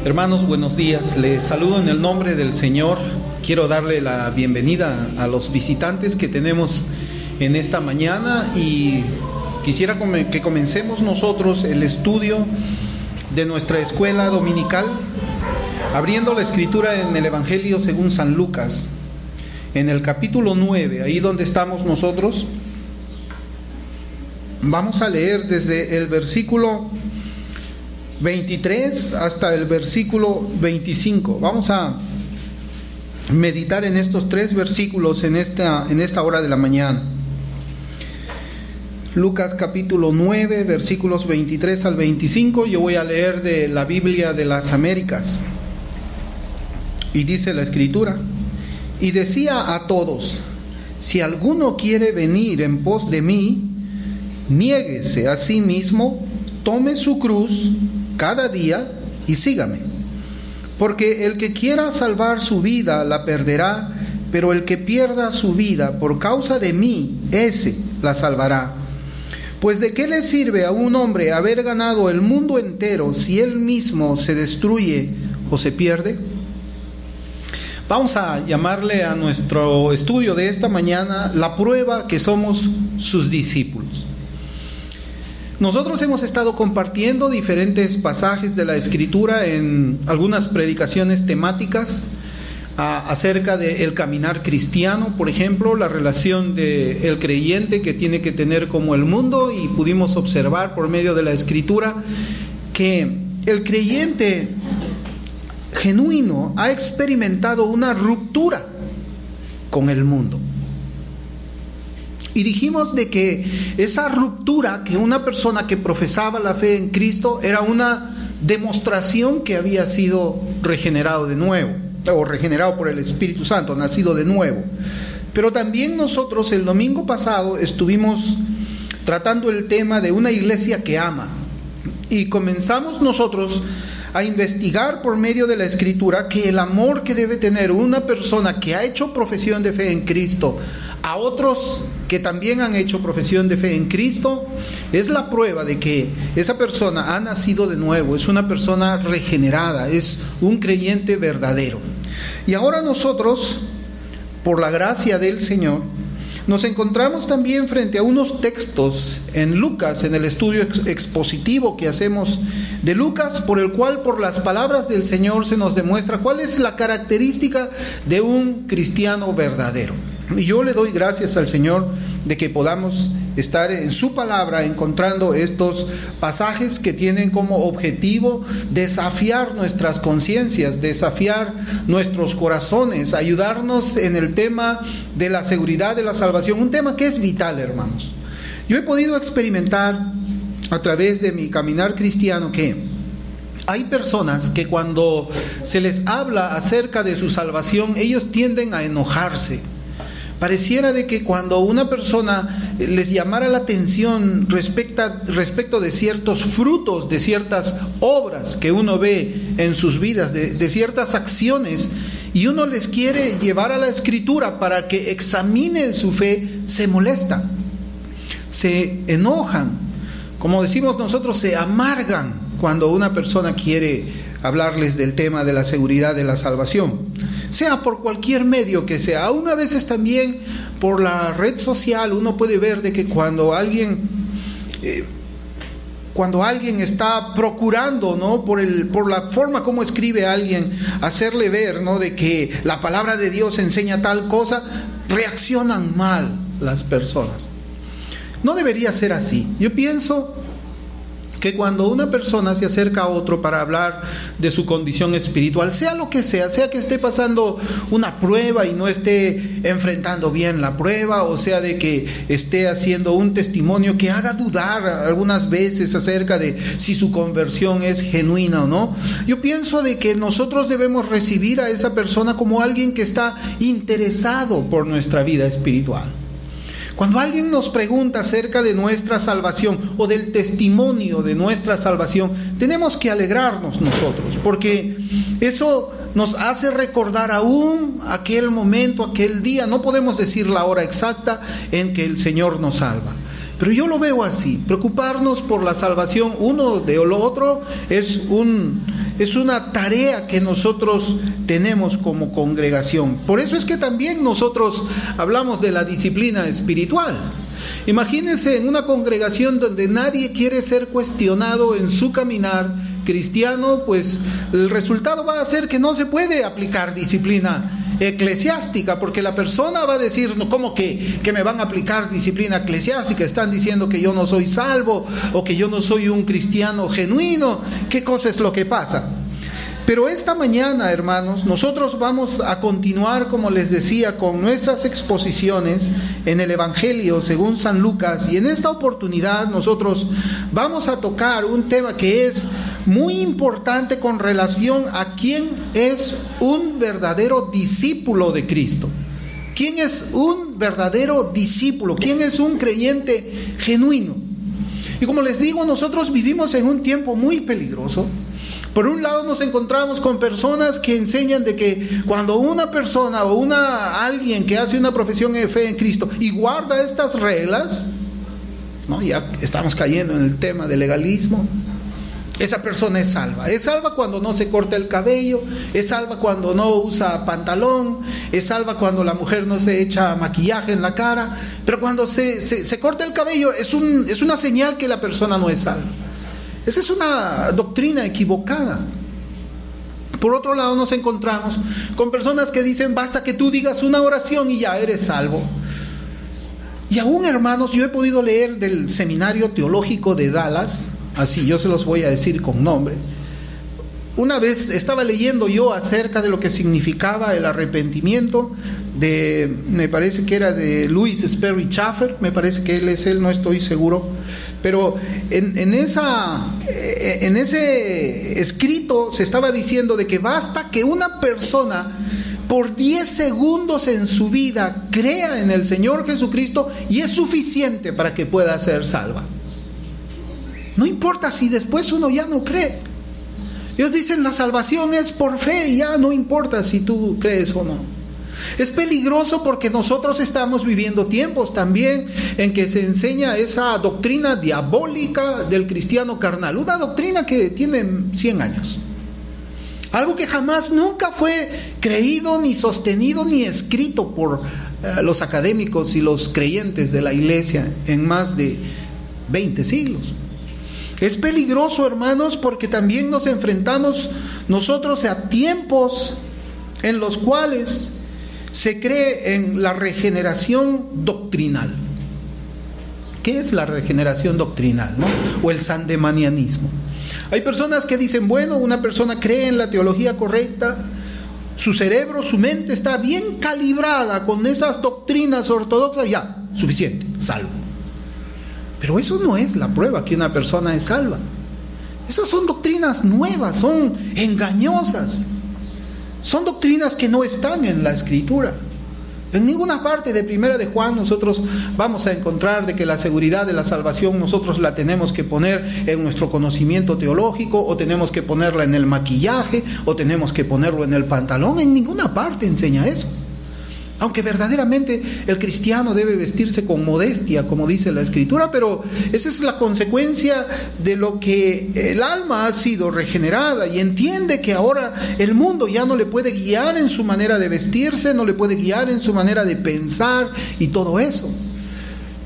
Hermanos, buenos días. Les saludo en el nombre del Señor. Quiero darle la bienvenida a los visitantes que tenemos en esta mañana y quisiera que comencemos nosotros el estudio de nuestra escuela dominical, abriendo la escritura en el Evangelio según San Lucas, en el capítulo 9, ahí donde estamos nosotros. Vamos a leer desde el versículo 23 hasta el versículo 25. Vamos a meditar en estos tres versículos en esta hora de la mañana. Lucas capítulo 9, versículos 23 al 25. Yo voy a leer de la Biblia de las Américas. Y dice la escritura: y decía a todos: si alguno quiere venir en pos de mí, niéguese a sí mismo, tome su cruz cada día y sígame. Porque el que quiera salvar su vida la perderá, pero el que pierda su vida por causa de mí, ese la salvará. Pues ¿de qué le sirve a un hombre haber ganado el mundo entero si él mismo se destruye o se pierde? Vamos a llamarle a nuestro estudio de esta mañana la prueba que somos sus discípulos. Nosotros hemos estado compartiendo diferentes pasajes de la Escritura en algunas predicaciones temáticas acerca del caminar cristiano, por ejemplo, la relación del creyente que tiene que tener como el mundo, y pudimos observar por medio de la Escritura que el creyente genuino ha experimentado una ruptura con el mundo. Y dijimos de que esa ruptura, que una persona que profesaba la fe en Cristo era una demostración que había sido regenerado de nuevo, o regenerado por el Espíritu Santo, nacido de nuevo. Pero también nosotros el domingo pasado estuvimos tratando el tema de una iglesia que ama, y comenzamos nosotros a investigar por medio de la Escritura que el amor que debe tener una persona que ha hecho profesión de fe en Cristo a otros que también han hecho profesión de fe en Cristo es la prueba de que esa persona ha nacido de nuevo, es una persona regenerada, es un creyente verdadero. Y ahora nosotros, por la gracia del Señor, nos encontramos también frente a unos textos en Lucas, en el estudio expositivo que hacemos de Lucas, por el cual, por las palabras del Señor, se nos demuestra cuál es la característica de un cristiano verdadero. Y yo le doy gracias al Señor de que podamos estar en su palabra encontrando estos pasajes que tienen como objetivo desafiar nuestras conciencias, desafiar nuestros corazones, ayudarnos en el tema de la seguridad de la salvación, un tema que es vital, hermanos. Yo he podido experimentar a través de mi caminar cristiano que hay personas que cuando se les habla acerca de su salvación, ellos tienden a enojarse. Pareciera de que cuando una persona les llamara la atención respecto de ciertos frutos, de ciertas obras que uno ve en sus vidas, de ciertas acciones, y uno les quiere llevar a la Escritura para que examinen su fe, se molestan, se enojan, como decimos nosotros, se amargan cuando una persona quiere hablarles del tema de la seguridad de la salvación. sea por cualquier medio que sea. Aún a veces también por la red social uno puede ver de que cuando alguien está procurando, ¿no?, por la forma como escribe alguien, hacerle ver, ¿no?, de que la palabra de Dios enseña tal cosa, reaccionan mal las personas. No debería ser así. Yo pienso que cuando una persona se acerca a otro para hablar de su condición espiritual, sea lo que sea que esté pasando una prueba y no esté enfrentando bien la prueba, o sea de que esté haciendo un testimonio que haga dudar algunas veces acerca de si su conversión es genuina o no, yo pienso de que nosotros debemos recibir a esa persona como alguien que está interesado por nuestra vida espiritual. Cuando alguien nos pregunta acerca de nuestra salvación o del testimonio de nuestra salvación, tenemos que alegrarnos nosotros, porque eso nos hace recordar aún aquel momento, aquel día. No podemos decir la hora exacta en que el Señor nos salva, pero yo lo veo así. Preocuparnos por la salvación uno de lo otro es una tarea que nosotros tenemos como congregación. Por eso es que también nosotros hablamos de la disciplina espiritual. Imagínense en una congregación donde nadie quiere ser cuestionado en su caminar cristiano, pues el resultado va a ser que no se puede aplicar disciplina eclesiástica, porque la persona va a decir, no, ¿cómo que me van a aplicar disciplina eclesiástica? Están diciendo que yo no soy salvo o que yo no soy un cristiano genuino. ¿Qué cosa es lo que pasa? Pero esta mañana, hermanos, nosotros vamos a continuar, como les decía, con nuestras exposiciones en el Evangelio según San Lucas, y en esta oportunidad nosotros vamos a tocar un tema que es muy importante con relación a quién es un verdadero discípulo de Cristo. ¿Quién es un verdadero discípulo? ¿Quién es un creyente genuino? Y como les digo, nosotros vivimos en un tiempo muy peligroso. Por un lado nos encontramos con personas que enseñan de que cuando una persona o alguien que hace una profesión de fe en Cristo y guarda estas reglas, ¿no?, ya estamos cayendo en el tema del legalismo, esa persona es salva. Es salva cuando no se corta el cabello, es salva cuando no usa pantalón, es salva cuando la mujer no se echa maquillaje en la cara, pero cuando se corta el cabello es una señal que la persona no es salva. Esa es una doctrina equivocada. Por otro lado nos encontramos con personas que dicen, basta que tú digas una oración y ya eres salvo. Y aún, hermanos, yo he podido leer del Seminario Teológico de Dallas, así yo se los voy a decir con nombre. Una vez estaba leyendo yo acerca de lo que significaba el arrepentimiento me parece que era de Louis Sperry Chafer, me parece que él es él, no estoy seguro, pero en ese escrito se estaba diciendo de que basta que una persona por 10 segundos en su vida crea en el Señor Jesucristo y es suficiente para que pueda ser salva. No importa si después uno ya no cree. Ellos dicen la salvación es por fe, ya no importa si tú crees o no. Es peligroso porque nosotros estamos viviendo tiempos también en que se enseña esa doctrina diabólica del cristiano carnal, una doctrina que tiene 100 años. Algo que jamás nunca fue creído, ni sostenido, ni escrito por los académicos y los creyentes de la iglesia en más de 20 siglos. Es peligroso, hermanos, porque también nos enfrentamos nosotros a tiempos en los cuales se cree en la regeneración doctrinal. ¿Qué es la regeneración doctrinal, no? O el sandemanianismo. Hay personas que dicen, bueno, una persona cree en la teología correcta, su cerebro, su mente está bien calibrada con esas doctrinas ortodoxas, ya, suficiente, salvo. Pero eso no es la prueba que una persona es salva. Esas son doctrinas nuevas, son engañosas. Son doctrinas que no están en la Escritura. En ninguna parte de Primera de Juan nosotros vamos a encontrar de que la seguridad de la salvación nosotros la tenemos que poner en nuestro conocimiento teológico, o tenemos que ponerla en el maquillaje, o tenemos que ponerlo en el pantalón. En ninguna parte enseña eso. Aunque verdaderamente el cristiano debe vestirse con modestia, como dice la Escritura, pero esa es la consecuencia de lo que el alma ha sido regenerada y entiende que ahora el mundo ya no le puede guiar en su manera de vestirse, no le puede guiar en su manera de pensar y todo eso.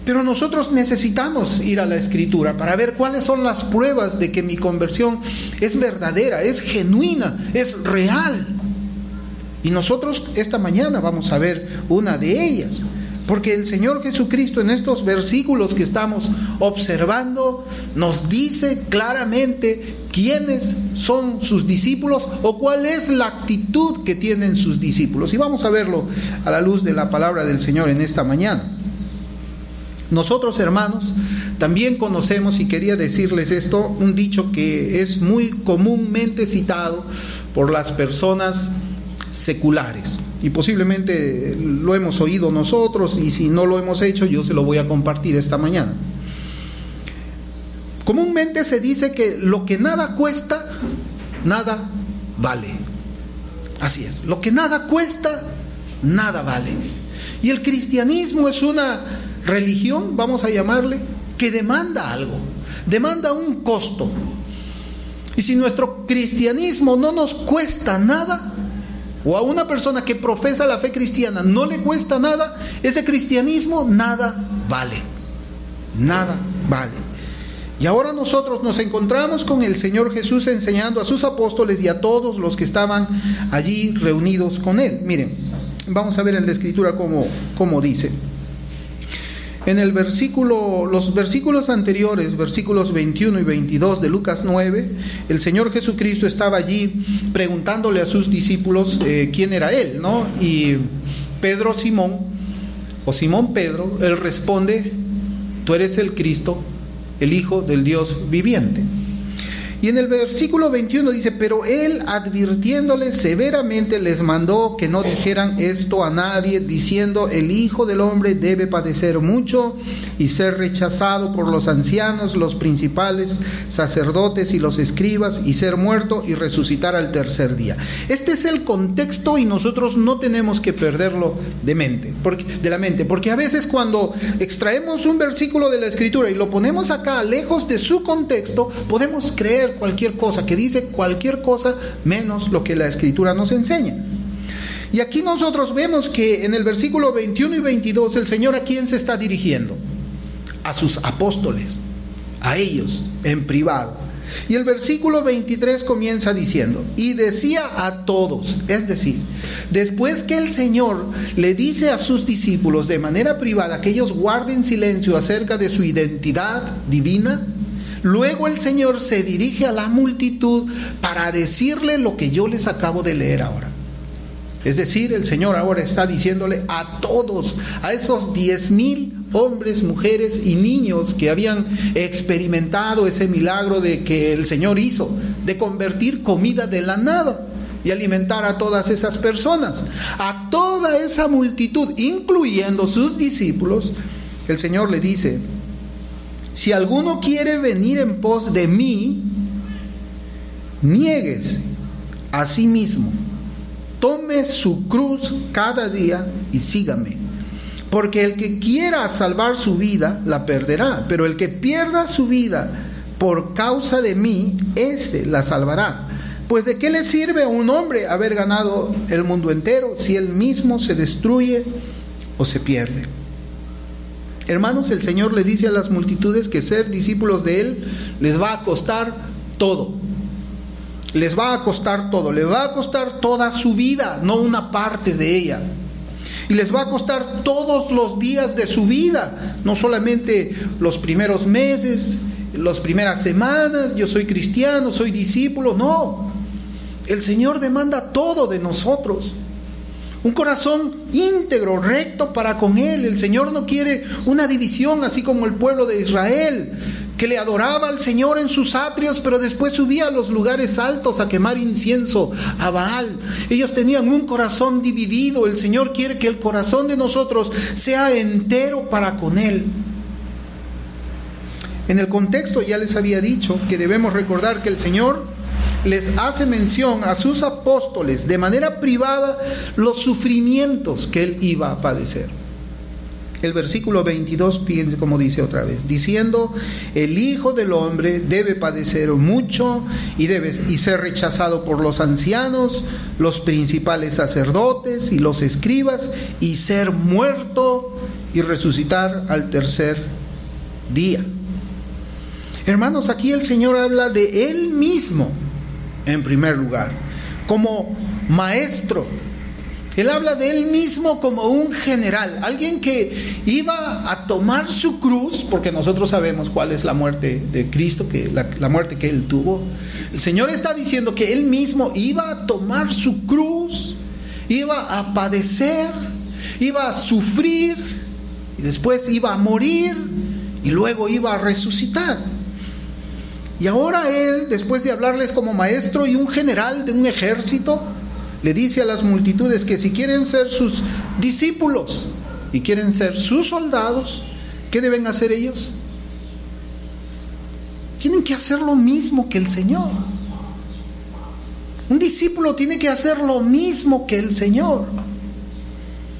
Pero nosotros necesitamos ir a la Escritura para ver cuáles son las pruebas de que mi conversión es verdadera, es genuina, es real. Y nosotros esta mañana vamos a ver una de ellas, porque el Señor Jesucristo en estos versículos que estamos observando nos dice claramente quiénes son sus discípulos o cuál es la actitud que tienen sus discípulos. Y vamos a verlo a la luz de la palabra del Señor en esta mañana. Nosotros, hermanos, también conocemos, y quería decirles esto, un dicho que es muy comúnmente citado por las personas seculares, y posiblemente lo hemos oído nosotros, y si no lo hemos hecho, yo se lo voy a compartir esta mañana. Comúnmente se dice que lo que nada cuesta, nada vale. Así es, lo que nada cuesta, nada vale. Y el cristianismo es una religión, vamos a llamarle, que demanda algo, demanda un costo. Y si nuestro cristianismo no nos cuesta nada, o a una persona que profesa la fe cristiana no le cuesta nada, ese cristianismo nada vale. Nada vale. Y ahora nosotros nos encontramos con el Señor Jesús enseñando a sus apóstoles y a todos los que estaban allí reunidos con Él. Miren, vamos a ver en la Escritura cómo dice. En el los versículos anteriores, versículos 21 y 22 de Lucas 9, el Señor Jesucristo estaba allí preguntándole a sus discípulos quién era Él, ¿no? Y Simón Pedro, él responde: tú eres el Cristo, el Hijo del Dios viviente. Y en el versículo 21 dice: pero él, advirtiéndoles severamente, les mandó que no dijeran esto a nadie, diciendo: el Hijo del Hombre debe padecer mucho y ser rechazado por los ancianos, los principales sacerdotes y los escribas, y ser muerto y resucitar al tercer día. Este es el contexto, y nosotros no tenemos que perderlo de la mente, porque a veces cuando extraemos un versículo de la Escritura y lo ponemos acá lejos de su contexto, podemos creer cualquier cosa, que dice cualquier cosa menos lo que la Escritura nos enseña. Y aquí nosotros vemos que en el versículo 21 y 22 el Señor, ¿a quién se está dirigiendo? A sus apóstoles, a ellos en privado. Y el versículo 23 comienza diciendo: y decía a todos, es decir, después que el Señor le dice a sus discípulos de manera privada que ellos guarden silencio acerca de su identidad divina, luego el Señor se dirige a la multitud para decirle lo que yo les acabo de leer ahora. Es decir, el Señor ahora está diciéndole a todos, a esos 10,000 hombres, mujeres y niños que habían experimentado ese milagro de que el Señor hizo, de convertir comida de la nada y alimentar a todas esas personas, a toda esa multitud, incluyendo sus discípulos, el Señor le dice: si alguno quiere venir en pos de mí, niéguese a sí mismo, tome su cruz cada día y sígame. Porque el que quiera salvar su vida, la perderá. Pero el que pierda su vida por causa de mí, éste la salvará. Pues ¿de qué le sirve a un hombre haber ganado el mundo entero si él mismo se destruye o se pierde? Hermanos, el Señor le dice a las multitudes que ser discípulos de Él les va a costar todo. Les va a costar todo. Les va a costar toda su vida, no una parte de ella. Y les va a costar todos los días de su vida, no solamente los primeros meses, las primeras semanas. Yo soy cristiano, soy discípulo. No, el Señor demanda todo de nosotros. Un corazón íntegro, recto para con Él. El Señor no quiere una división, así como el pueblo de Israel, que le adoraba al Señor en sus atrios, pero después subía a los lugares altos a quemar incienso a Baal. Ellos tenían un corazón dividido. El Señor quiere que el corazón de nosotros sea entero para con Él. En el contexto ya les había dicho que debemos recordar que el Señor les hace mención a sus apóstoles de manera privada los sufrimientos que él iba a padecer. El versículo 22, fíjense cómo dice otra vez, diciendo: el Hijo del Hombre debe padecer mucho y ser rechazado por los ancianos, los principales sacerdotes y los escribas, y ser muerto y resucitar al tercer día. Hermanos, aquí el Señor habla de Él mismo en primer lugar, como maestro. Él habla de Él mismo como un general, alguien que iba a tomar su cruz, porque nosotros sabemos cuál es la muerte de Cristo, que la muerte que Él tuvo. El Señor está diciendo que Él mismo iba a tomar su cruz, iba a padecer, iba a sufrir, y después iba a morir, y luego iba a resucitar. Y ahora Él, después de hablarles como maestro y un general de un ejército, le dice a las multitudes que si quieren ser sus discípulos y quieren ser sus soldados, ¿qué deben hacer ellos? Tienen que hacer lo mismo que el Señor. Un discípulo tiene que hacer lo mismo que el Señor.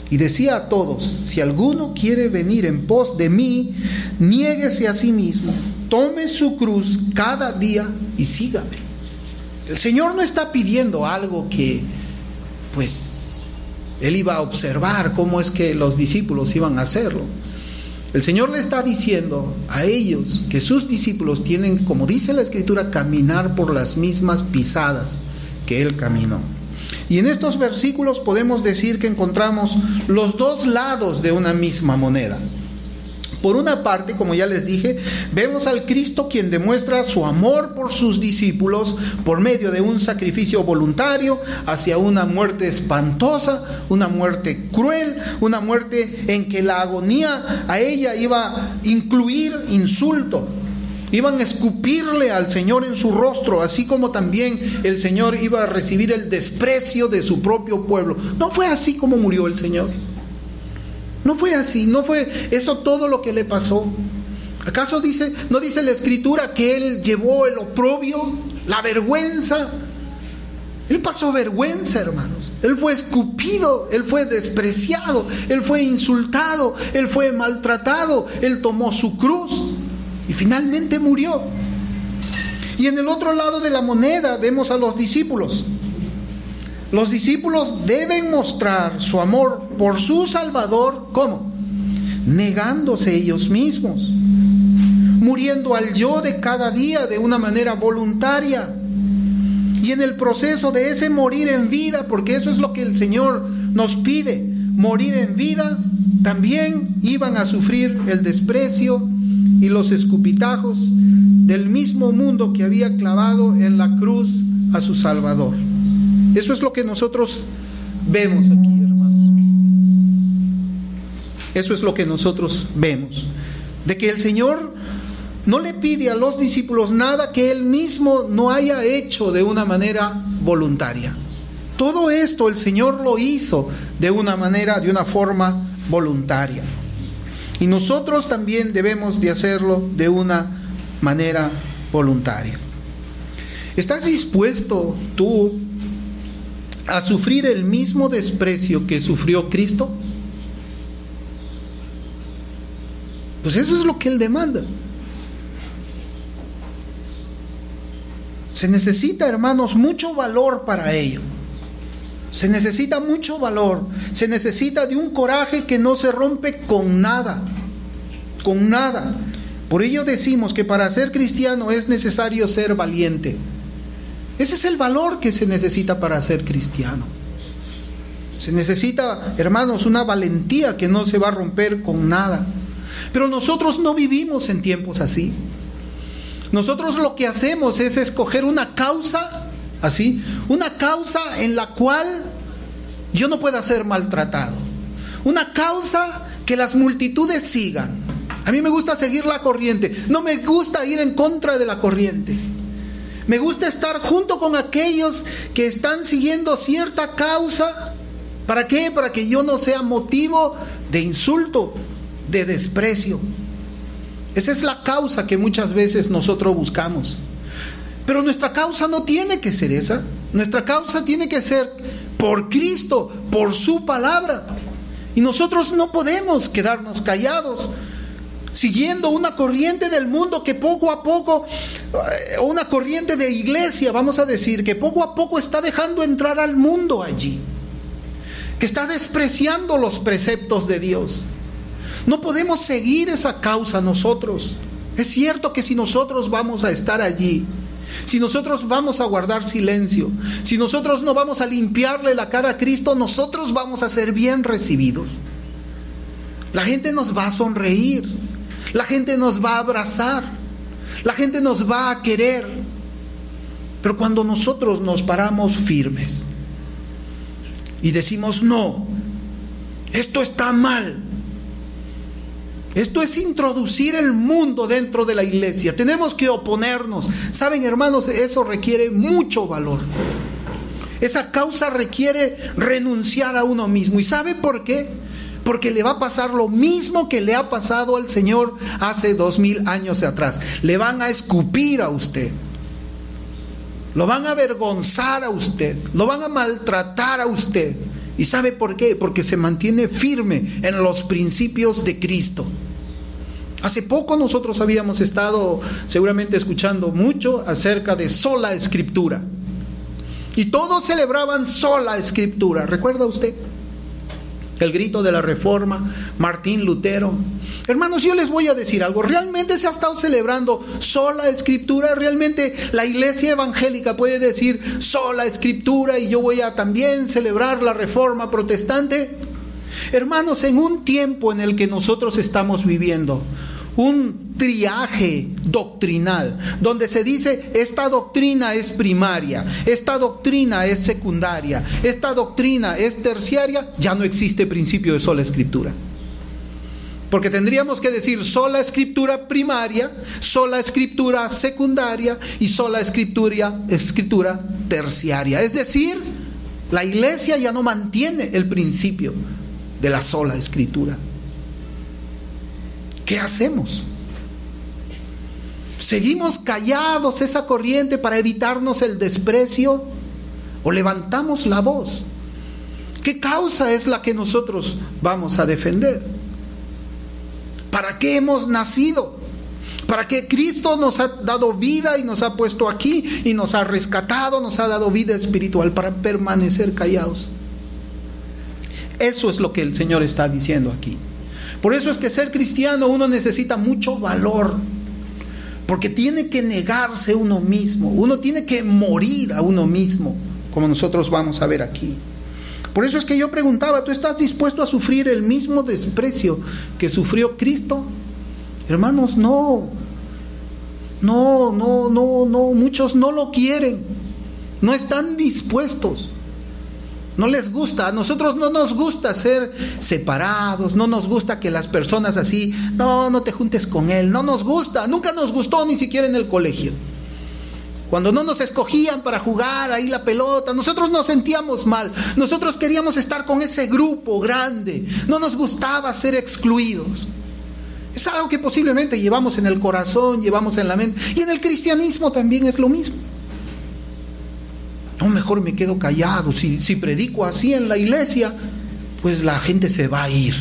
Y decía a todos: si alguno quiere venir en pos de mí, niéguese a sí mismo, tome su cruz cada día y sígame. El Señor no está pidiendo algo que Él iba a observar cómo es que los discípulos iban a hacerlo. El Señor le está diciendo a ellos que sus discípulos tienen, como dice la Escritura, caminar por las mismas pisadas que Él caminó. Y en estos versículos podemos decir que encontramos los dos lados de una misma moneda. Por una parte, como ya les dije, vemos al Cristo quien demuestra su amor por sus discípulos por medio de un sacrificio voluntario hacia una muerte espantosa, una muerte cruel, una muerte en que la agonía a ella iba a incluir insulto. Iban a escupirle al Señor en su rostro, así como también el Señor iba a recibir el desprecio de su propio pueblo. No fue así como murió el Señor. No fue así, no fue eso todo lo que le pasó. ¿Acaso no dice la Escritura que Él llevó el oprobio, la vergüenza? Él pasó vergüenza, hermanos. Él fue escupido, Él fue despreciado, Él fue insultado, Él fue maltratado, Él tomó su cruz y finalmente murió. Y en el otro lado de la moneda vemos a los discípulos. Los discípulos deben mostrar su amor por su Salvador, ¿cómo? Negándose ellos mismos, muriendo al yo de cada día de una manera voluntaria. Y en el proceso de ese morir en vida, porque eso es lo que el Señor nos pide, morir en vida, también iban a sufrir el desprecio y los escupitajos del mismo mundo que había clavado en la cruz a su Salvador. Eso es lo que nosotros vemos aquí, hermanos. Eso es lo que nosotros vemos. De que el Señor no le pide a los discípulos nada que Él mismo no haya hecho de una manera voluntaria. Todo esto el Señor lo hizo de una forma voluntaria. Y nosotros también debemos de hacerlo de una manera voluntaria. ¿Estás dispuesto tú a sufrir el mismo desprecio que sufrió Cristo? Pues eso es lo que Él demanda. Se necesita, hermanos, mucho valor para ello. Se necesita mucho valor. Se necesita de un coraje que no se rompe con nada. Con nada. Por ello decimos que para ser cristiano es necesario ser valiente. Ese es el valor que se necesita para ser cristiano. Se necesita, hermanos, una valentía que no se va a romper con nada. Pero nosotros no vivimos en tiempos así. Nosotros lo que hacemos es escoger una causa, así, una causa en la cual yo no pueda ser maltratado. Una causa que las multitudes sigan. A mí me gusta seguir la corriente. No me gusta ir en contra de la corriente. Me gusta estar junto con aquellos que están siguiendo cierta causa. ¿Para qué? Para que yo no sea motivo de insulto, de desprecio. Esa es la causa que muchas veces nosotros buscamos. Pero nuestra causa no tiene que ser esa. Nuestra causa tiene que ser por Cristo, por su palabra. Y nosotros no podemos quedarnos callados, siguiendo una corriente del mundo que poco a poco, una corriente de iglesia, vamos a decir, que poco a poco está dejando entrar al mundo allí, que está despreciando los preceptos de Dios. No podemos seguir esa causa nosotros. Es cierto que si nosotros vamos a estar allí, si nosotros vamos a guardar silencio, si nosotros no vamos a limpiarle la cara a Cristo, nosotros vamos a ser bien recibidos. La gente nos va a sonreír, la gente nos va a abrazar, la gente nos va a querer. Pero cuando nosotros nos paramos firmes y decimos: no, esto está mal, esto es introducir el mundo dentro de la iglesia, tenemos que oponernos. Saben, hermanos, eso requiere mucho valor. Esa causa requiere renunciar a uno mismo. ¿Y sabe por qué? Porque le va a pasar lo mismo que le ha pasado al Señor hace 2000 años atrás. Le van a escupir a usted, lo van a avergonzar a usted, lo van a maltratar a usted. ¿Y sabe por qué? Porque se mantiene firme en los principios de Cristo. Hace poco nosotros habíamos estado seguramente escuchando mucho acerca de sola escritura. Y todos celebraban sola escritura. ¿Recuerda usted? El grito de la Reforma, Martín Lutero. Hermanos, yo les voy a decir algo. ¿Realmente se ha estado celebrando sola escritura? ¿Realmente la iglesia evangélica puede decir sola escritura y yo voy a también celebrar la Reforma protestante? Hermanos, en un tiempo en el que nosotros estamos viviendo un triaje doctrinal, donde se dice: esta doctrina es primaria, esta doctrina es secundaria, esta doctrina es terciaria, ya no existe principio de sola escritura. Porque tendríamos que decir sola escritura primaria, sola escritura secundaria y sola escritura terciaria. Es decir, la iglesia ya no mantiene el principio de la sola escritura. ¿Qué hacemos? ¿Seguimos callados esa corriente para evitarnos el desprecio? ¿O levantamos la voz? ¿Qué causa es la que nosotros vamos a defender? ¿Para qué hemos nacido? ¿Para qué Cristo nos ha dado vida y nos ha puesto aquí y nos ha rescatado, nos ha dado vida espiritual? Para permanecer callados. Eso es lo que el Señor está diciendo aquí. Por eso es que ser cristiano uno necesita mucho valor, porque tiene que negarse uno mismo, uno tiene que morir a uno mismo, como nosotros vamos a ver aquí. Por eso es que yo preguntaba: ¿tú estás dispuesto a sufrir el mismo desprecio que sufrió Cristo? Hermanos, no, muchos no lo quieren, no están dispuestos. No les gusta. A nosotros no nos gusta ser separados, no nos gusta que las personas así, no te juntes con él, no nos gusta, nunca nos gustó, ni siquiera en el colegio. Cuando no nos escogían para jugar ahí la pelota, nosotros nos sentíamos mal, nosotros queríamos estar con ese grupo grande, no nos gustaba ser excluidos. Es algo que posiblemente llevamos en el corazón, llevamos en la mente, y en el cristianismo también es lo mismo. No, mejor me quedo callado. Si predico así en la iglesia, pues la gente se va a ir.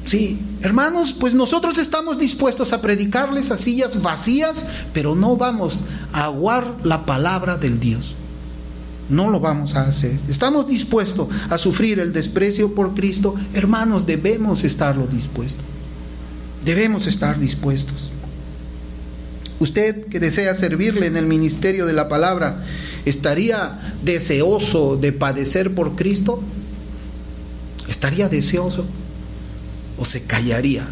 Sí, hermanos, pues nosotros estamos dispuestos a predicarles a sillas vacías, pero no vamos a aguar la palabra del Dios. No lo vamos a hacer. Estamos dispuestos a sufrir el desprecio por Cristo. Hermanos, debemos estarlo dispuestos. Debemos estar dispuestos. Usted que desea servirle en el ministerio de la palabra, ¿estaría deseoso de padecer por Cristo? ¿Estaría deseoso? ¿O se callaría?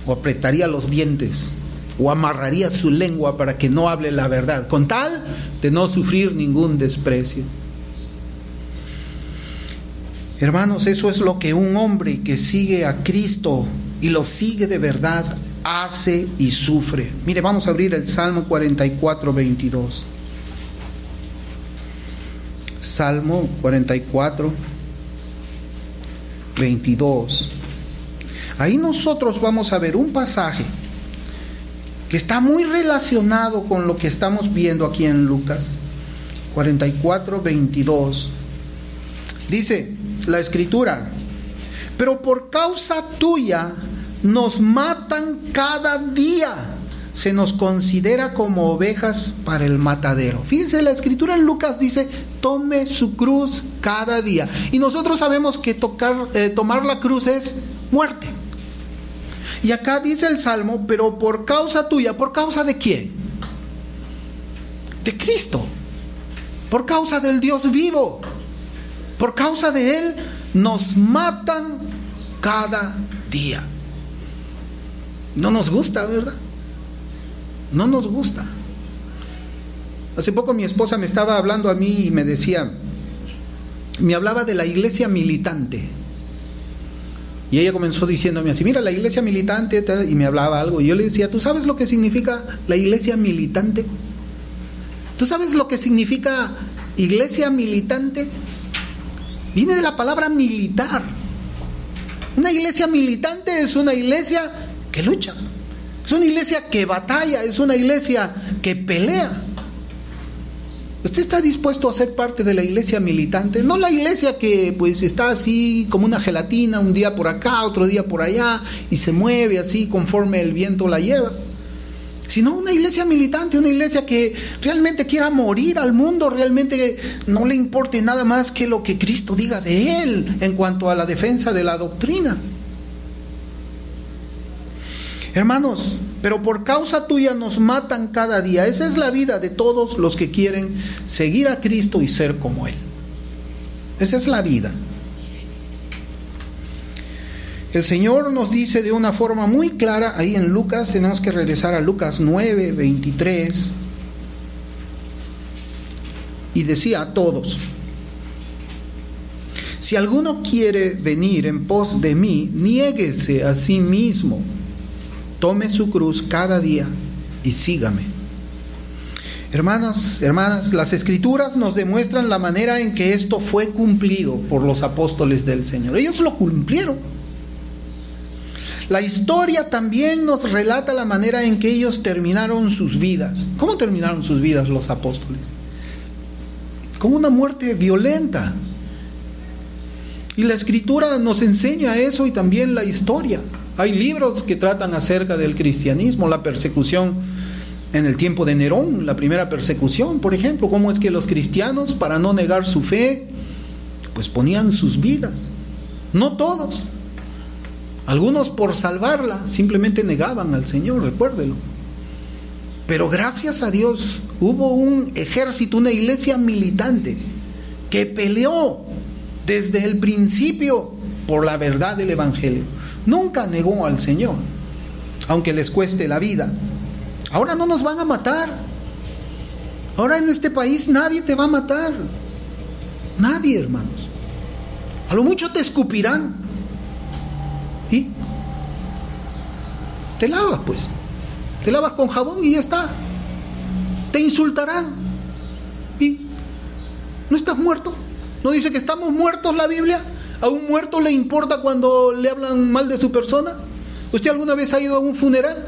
¿O apretaría los dientes? ¿O amarraría su lengua para que no hable la verdad, con tal de no sufrir ningún desprecio? Hermanos, eso es lo que un hombre que sigue a Cristo y lo sigue de verdad hace y sufre. Mire, vamos a abrir el Salmo 44, 22. Salmo 44, 22. Ahí nosotros vamos a ver un pasaje que está muy relacionado con lo que estamos viendo aquí en Lucas 44:22. Dice la Escritura: pero por causa tuya nos matan cada día, se nos considera como ovejas para el matadero. Fíjense, la Escritura en Lucas dice: tome su cruz cada día. Y nosotros sabemos que tomar la cruz es muerte. Y acá dice el Salmo: pero por causa tuya. ¿Por causa de quién? De Cristo. Por causa del Dios vivo. Por causa de Él nos matan cada día. No nos gusta, ¿verdad? No nos gusta. Hace poco mi esposa me estaba hablando a mí y me hablaba de la iglesia militante. Y ella comenzó diciéndome así: mira, la iglesia militante, y me hablaba algo. Y yo le decía: ¿tú sabes lo que significa la iglesia militante? ¿Tú sabes lo que significa iglesia militante? Viene de la palabra militar. Una iglesia militante es una iglesia que lucha. Es una iglesia que batalla, es una iglesia que pelea. ¿Usted está dispuesto a ser parte de la iglesia militante? No la iglesia que pues está así como una gelatina, un día por acá, otro día por allá, y se mueve así conforme el viento la lleva. Sino una iglesia militante, una iglesia que realmente quiera morir al mundo, realmente no le importe nada más que lo que Cristo diga de él en cuanto a la defensa de la doctrina. Hermanos, pero por causa tuya nos matan cada día. Esa es la vida de todos los que quieren seguir a Cristo y ser como Él. Esa es la vida. El Señor nos dice de una forma muy clara, ahí en Lucas, tenemos que regresar a Lucas 9:23, y decía a todos: si alguno quiere venir en pos de mí, niéguese a sí mismo, tome su cruz cada día y sígame. Hermanas, las Escrituras nos demuestran la manera en que esto fue cumplido por los apóstoles del Señor. Ellos lo cumplieron. La historia también nos relata la manera en que ellos terminaron sus vidas. ¿Cómo terminaron sus vidas los apóstoles? Con una muerte violenta. Y la Escritura nos enseña eso, y también la historia. Hay libros que tratan acerca del cristianismo, la persecución en el tiempo de Nerón, la primera persecución, por ejemplo, cómo es que los cristianos, para no negar su fe, pues ponían sus vidas. No todos. Algunos, por salvarla, simplemente negaban al Señor, recuérdelo. Pero gracias a Dios hubo un ejército, una iglesia militante que peleó desde el principio por la verdad del Evangelio. Nunca negó al Señor, aunque les cueste la vida. Ahora no nos van a matar. Ahora en este país nadie te va a matar. Nadie, hermanos. A lo mucho te escupirán. ¿Y? Te lavas, pues. Te lavas con jabón y ya está. Te insultarán. ¿Y? ¿No estás muerto? ¿No dice que estamos muertos la Biblia? ¿A un muerto le importa cuando le hablan mal de su persona? ¿Usted alguna vez ha ido a un funeral?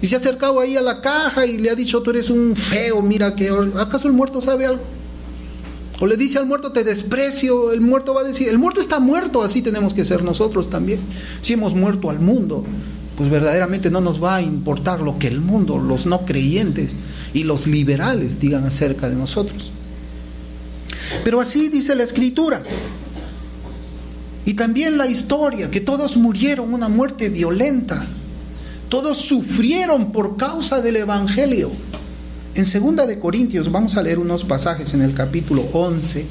Y se ha acercado ahí a la caja y le ha dicho: tú eres un feo, mira que... ¿Acaso el muerto sabe algo? O le dice al muerto: te desprecio. El muerto va a decir: el muerto está muerto. Así tenemos que ser nosotros también. Si hemos muerto al mundo, pues verdaderamente no nos va a importar lo que el mundo, los no creyentes y los liberales digan acerca de nosotros. Pero así dice la Escritura. Y también la historia, que todos murieron una muerte violenta. Todos sufrieron por causa del Evangelio. En 2 de Corintios, vamos a leer unos pasajes en el capítulo 11.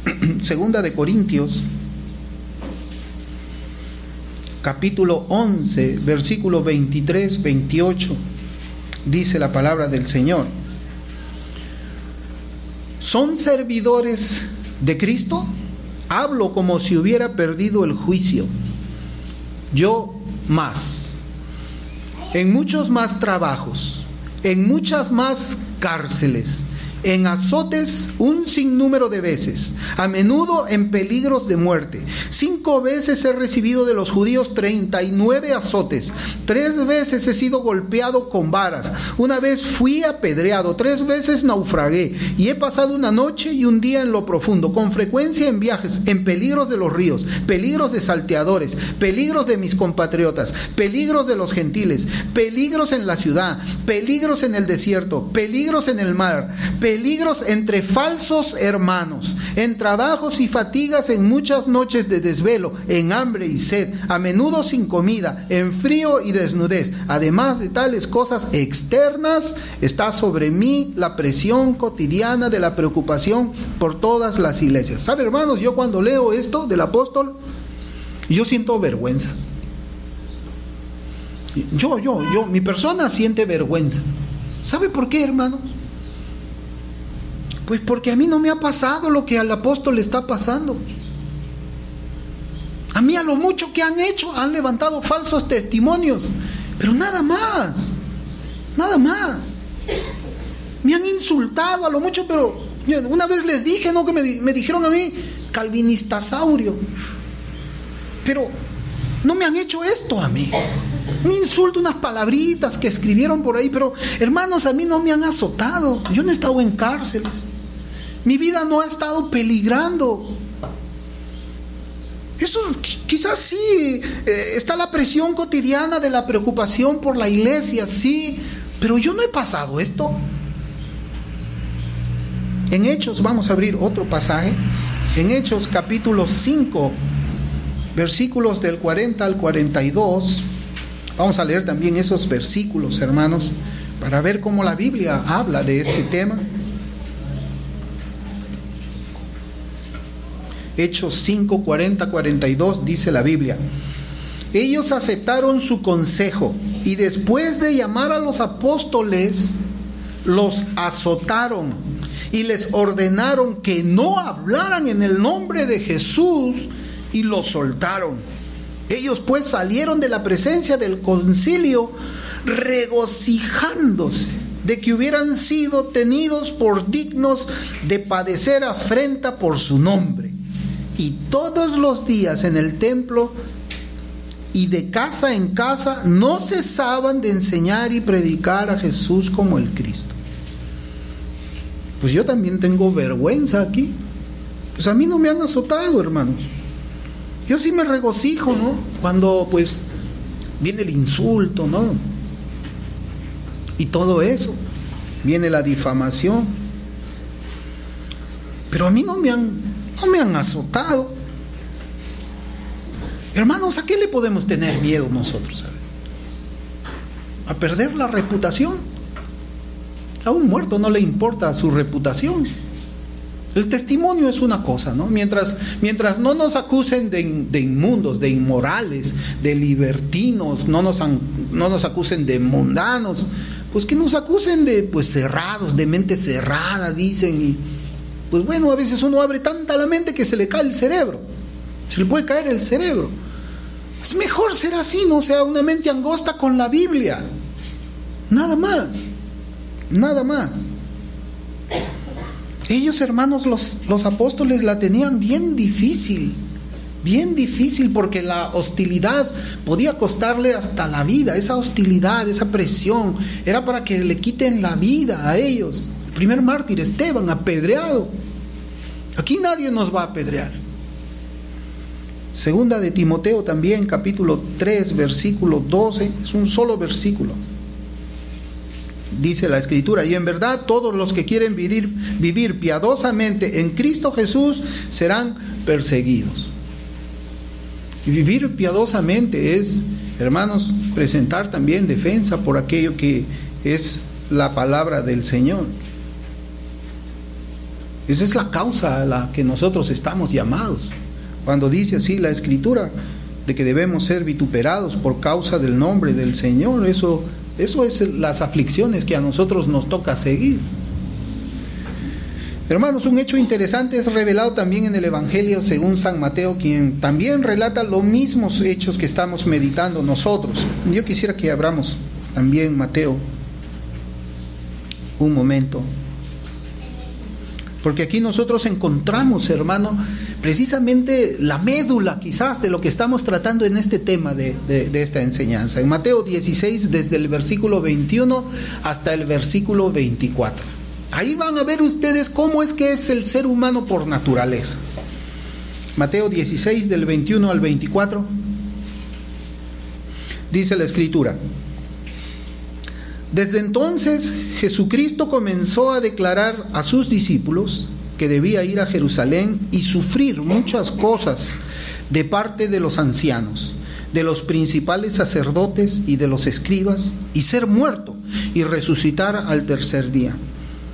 2 de Corintios, capítulo 11, versículo 23, 28. Dice la palabra del Señor: ¿son servidores de Cristo? Hablo como si hubiera perdido el juicio. Yo más. En muchos más trabajos, en muchas más cárceles, en azotes un sinnúmero de veces, a menudo en peligros de muerte. 5 veces he recibido de los judíos 39 azotes. 3 veces he sido golpeado con varas. 1 vez fui apedreado. 3 veces naufragué. Y he pasado una noche y un día en lo profundo, con frecuencia en viajes, en peligros de los ríos, peligros de salteadores, peligros de mis compatriotas, peligros de los gentiles, peligros en la ciudad, peligros en el desierto, peligros en el mar, peligros entre falsos hermanos, en trabajos y fatigas, en muchas noches de desvelo, en hambre y sed, a menudo sin comida, en frío y desnudez. Además de tales cosas externas, está sobre mí la presión cotidiana de la preocupación por todas las iglesias. ¿Sabe, hermanos? Yo cuando leo esto del apóstol, yo siento vergüenza. Mi persona siente vergüenza. ¿Sabe por qué, hermanos? Pues porque a mí no me ha pasado lo que al apóstol le está pasando. A mí a lo mucho que han hecho, han levantado falsos testimonios, pero nada más, nada más. Me han insultado a lo mucho, pero una vez les dije, ¿no? Que me dijeron a mí, calvinistasaurio, pero no me han hecho esto a mí. Un insulto, unas palabritas que escribieron por ahí, pero hermanos, a mí no me han azotado. Yo no he estado en cárceles. Mi vida no ha estado peligrando. Eso quizás sí, está la presión cotidiana de la preocupación por la iglesia, sí, pero yo no he pasado esto. En Hechos, vamos a abrir otro pasaje, en Hechos capítulo 5, versículos del 40 al 42, vamos a leer también esos versículos, hermanos, para ver cómo la Biblia habla de este tema. Hechos 5, 40, 42, dice la Biblia: ellos aceptaron su consejo y después de llamar a los apóstoles, los azotaron y les ordenaron que no hablaran en el nombre de Jesús y los soltaron. Ellos pues salieron de la presencia del concilio regocijándose de que hubieran sido tenidos por dignos de padecer afrenta por su nombre. Y todos los días en el templo y de casa en casa no cesaban de enseñar y predicar a Jesús como el Cristo. Pues yo también tengo vergüenza aquí. Pues a mí no me han azotado, hermanos. Yo sí me regocijo, ¿no? Cuando pues viene el insulto, ¿no? Y todo eso. Viene la difamación. Pero a mí no me han azotado. Hermanos, ¿a qué le podemos tener miedo nosotros? ¿A perder la reputación? A un muerto no le importa su reputación. El testimonio es una cosa, ¿no? Mientras no nos acusen de inmundos, de inmorales, de libertinos, no nos acusen de mundanos, pues que nos acusen de pues cerrados, de mente cerrada, dicen. Y pues bueno, a veces uno abre tanta la mente que se le cae el cerebro, se le puede caer el cerebro. Es mejor ser así, no sea una mente angosta con la Biblia, nada más, nada más. Ellos, hermanos, los apóstoles la tenían bien difícil, porque la hostilidad podía costarle hasta la vida. Esa hostilidad, esa presión, era para que le quiten la vida a ellos. El primer mártir, Esteban, apedreado. Aquí nadie nos va a apedrear. Segunda de Timoteo también, capítulo 3, versículo 12, es un solo versículo. Dice la Escritura: y en verdad todos los que quieren vivir piadosamente en Cristo Jesús serán perseguidos. Y vivir piadosamente es, hermanos, presentar también defensa por aquello que es la palabra del Señor. Esa es la causa a la que nosotros estamos llamados. Cuando dice así la Escritura, de que debemos ser vituperados por causa del nombre del Señor, eso es las aflicciones que a nosotros nos toca seguir. Hermanos, un hecho interesante es revelado también en el Evangelio según San Mateo, quien también relata los mismos hechos que estamos meditando nosotros. Yo quisiera que abramos también Mateo un momento. Porque aquí nosotros encontramos, hermano, precisamente la médula quizás de lo que estamos tratando en este tema de esta enseñanza. En Mateo 16, desde el versículo 21 hasta el versículo 24. Ahí van a ver ustedes cómo es que es el ser humano por naturaleza. Mateo 16, del 21 al 24, dice la Escritura: Desde entonces Jesucristo comenzó a declarar a sus discípulos que debía ir a Jerusalén y sufrir muchas cosas de parte de los ancianos, de los principales sacerdotes y de los escribas, y ser muerto y resucitar al tercer día.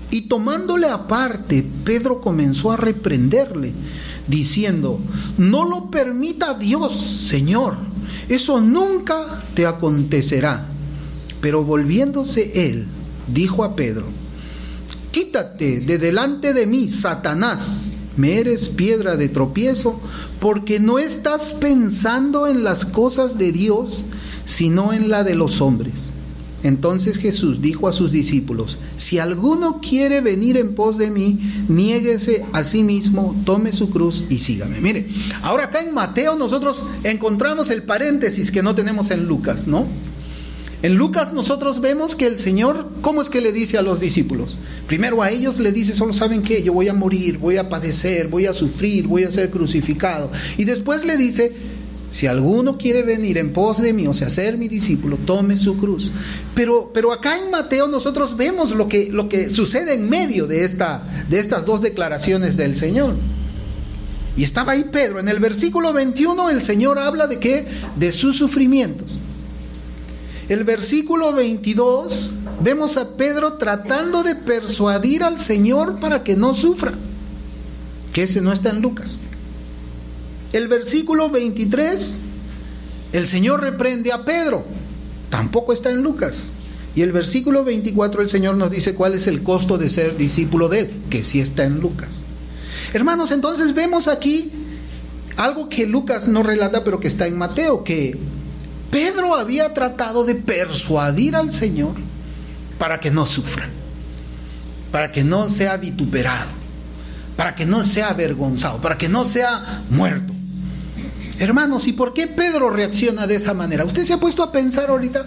Y tomándole aparte, Pedro comenzó a reprenderle, diciendo: No lo permita Dios, Señor, eso nunca te acontecerá. Pero volviéndose él, dijo a Pedro: Quítate de delante de mí, Satanás, me eres piedra de tropiezo, porque no estás pensando en las cosas de Dios, sino en la de los hombres. Entonces Jesús dijo a sus discípulos: Si alguno quiere venir en pos de mí, niéguese a sí mismo, tome su cruz y sígame. Mire, ahora acá en Mateo nosotros encontramos el paréntesis que no tenemos en Lucas, ¿no? En Lucas nosotros vemos que el Señor, ¿cómo es que le dice a los discípulos? Primero a ellos le dice: solo saben que yo voy a morir, voy a padecer, voy a sufrir, voy a ser crucificado. Y después le dice: si alguno quiere venir en pos de mí, o sea, ser mi discípulo, tome su cruz. Pero acá en Mateo nosotros vemos lo que sucede en medio de estas dos declaraciones del Señor. Y estaba ahí Pedro. En el versículo 21 el Señor habla de ¿qué? De sus sufrimientos. El versículo 22 vemos a Pedro tratando de persuadir al Señor para que no sufra, que ese no está en Lucas. El versículo 23, el Señor reprende a Pedro, tampoco está en Lucas. Y el versículo 24 el Señor nos dice cuál es el costo de ser discípulo de Él, que sí está en Lucas. Hermanos, entonces vemos aquí algo que Lucas no relata, pero que está en Mateo, que Pedro había tratado de persuadir al Señor para que no sufra, para que no sea vituperado, para que no sea avergonzado, para que no sea muerto. Hermanos, ¿y por qué Pedro reacciona de esa manera? ¿Usted se ha puesto a pensar ahorita?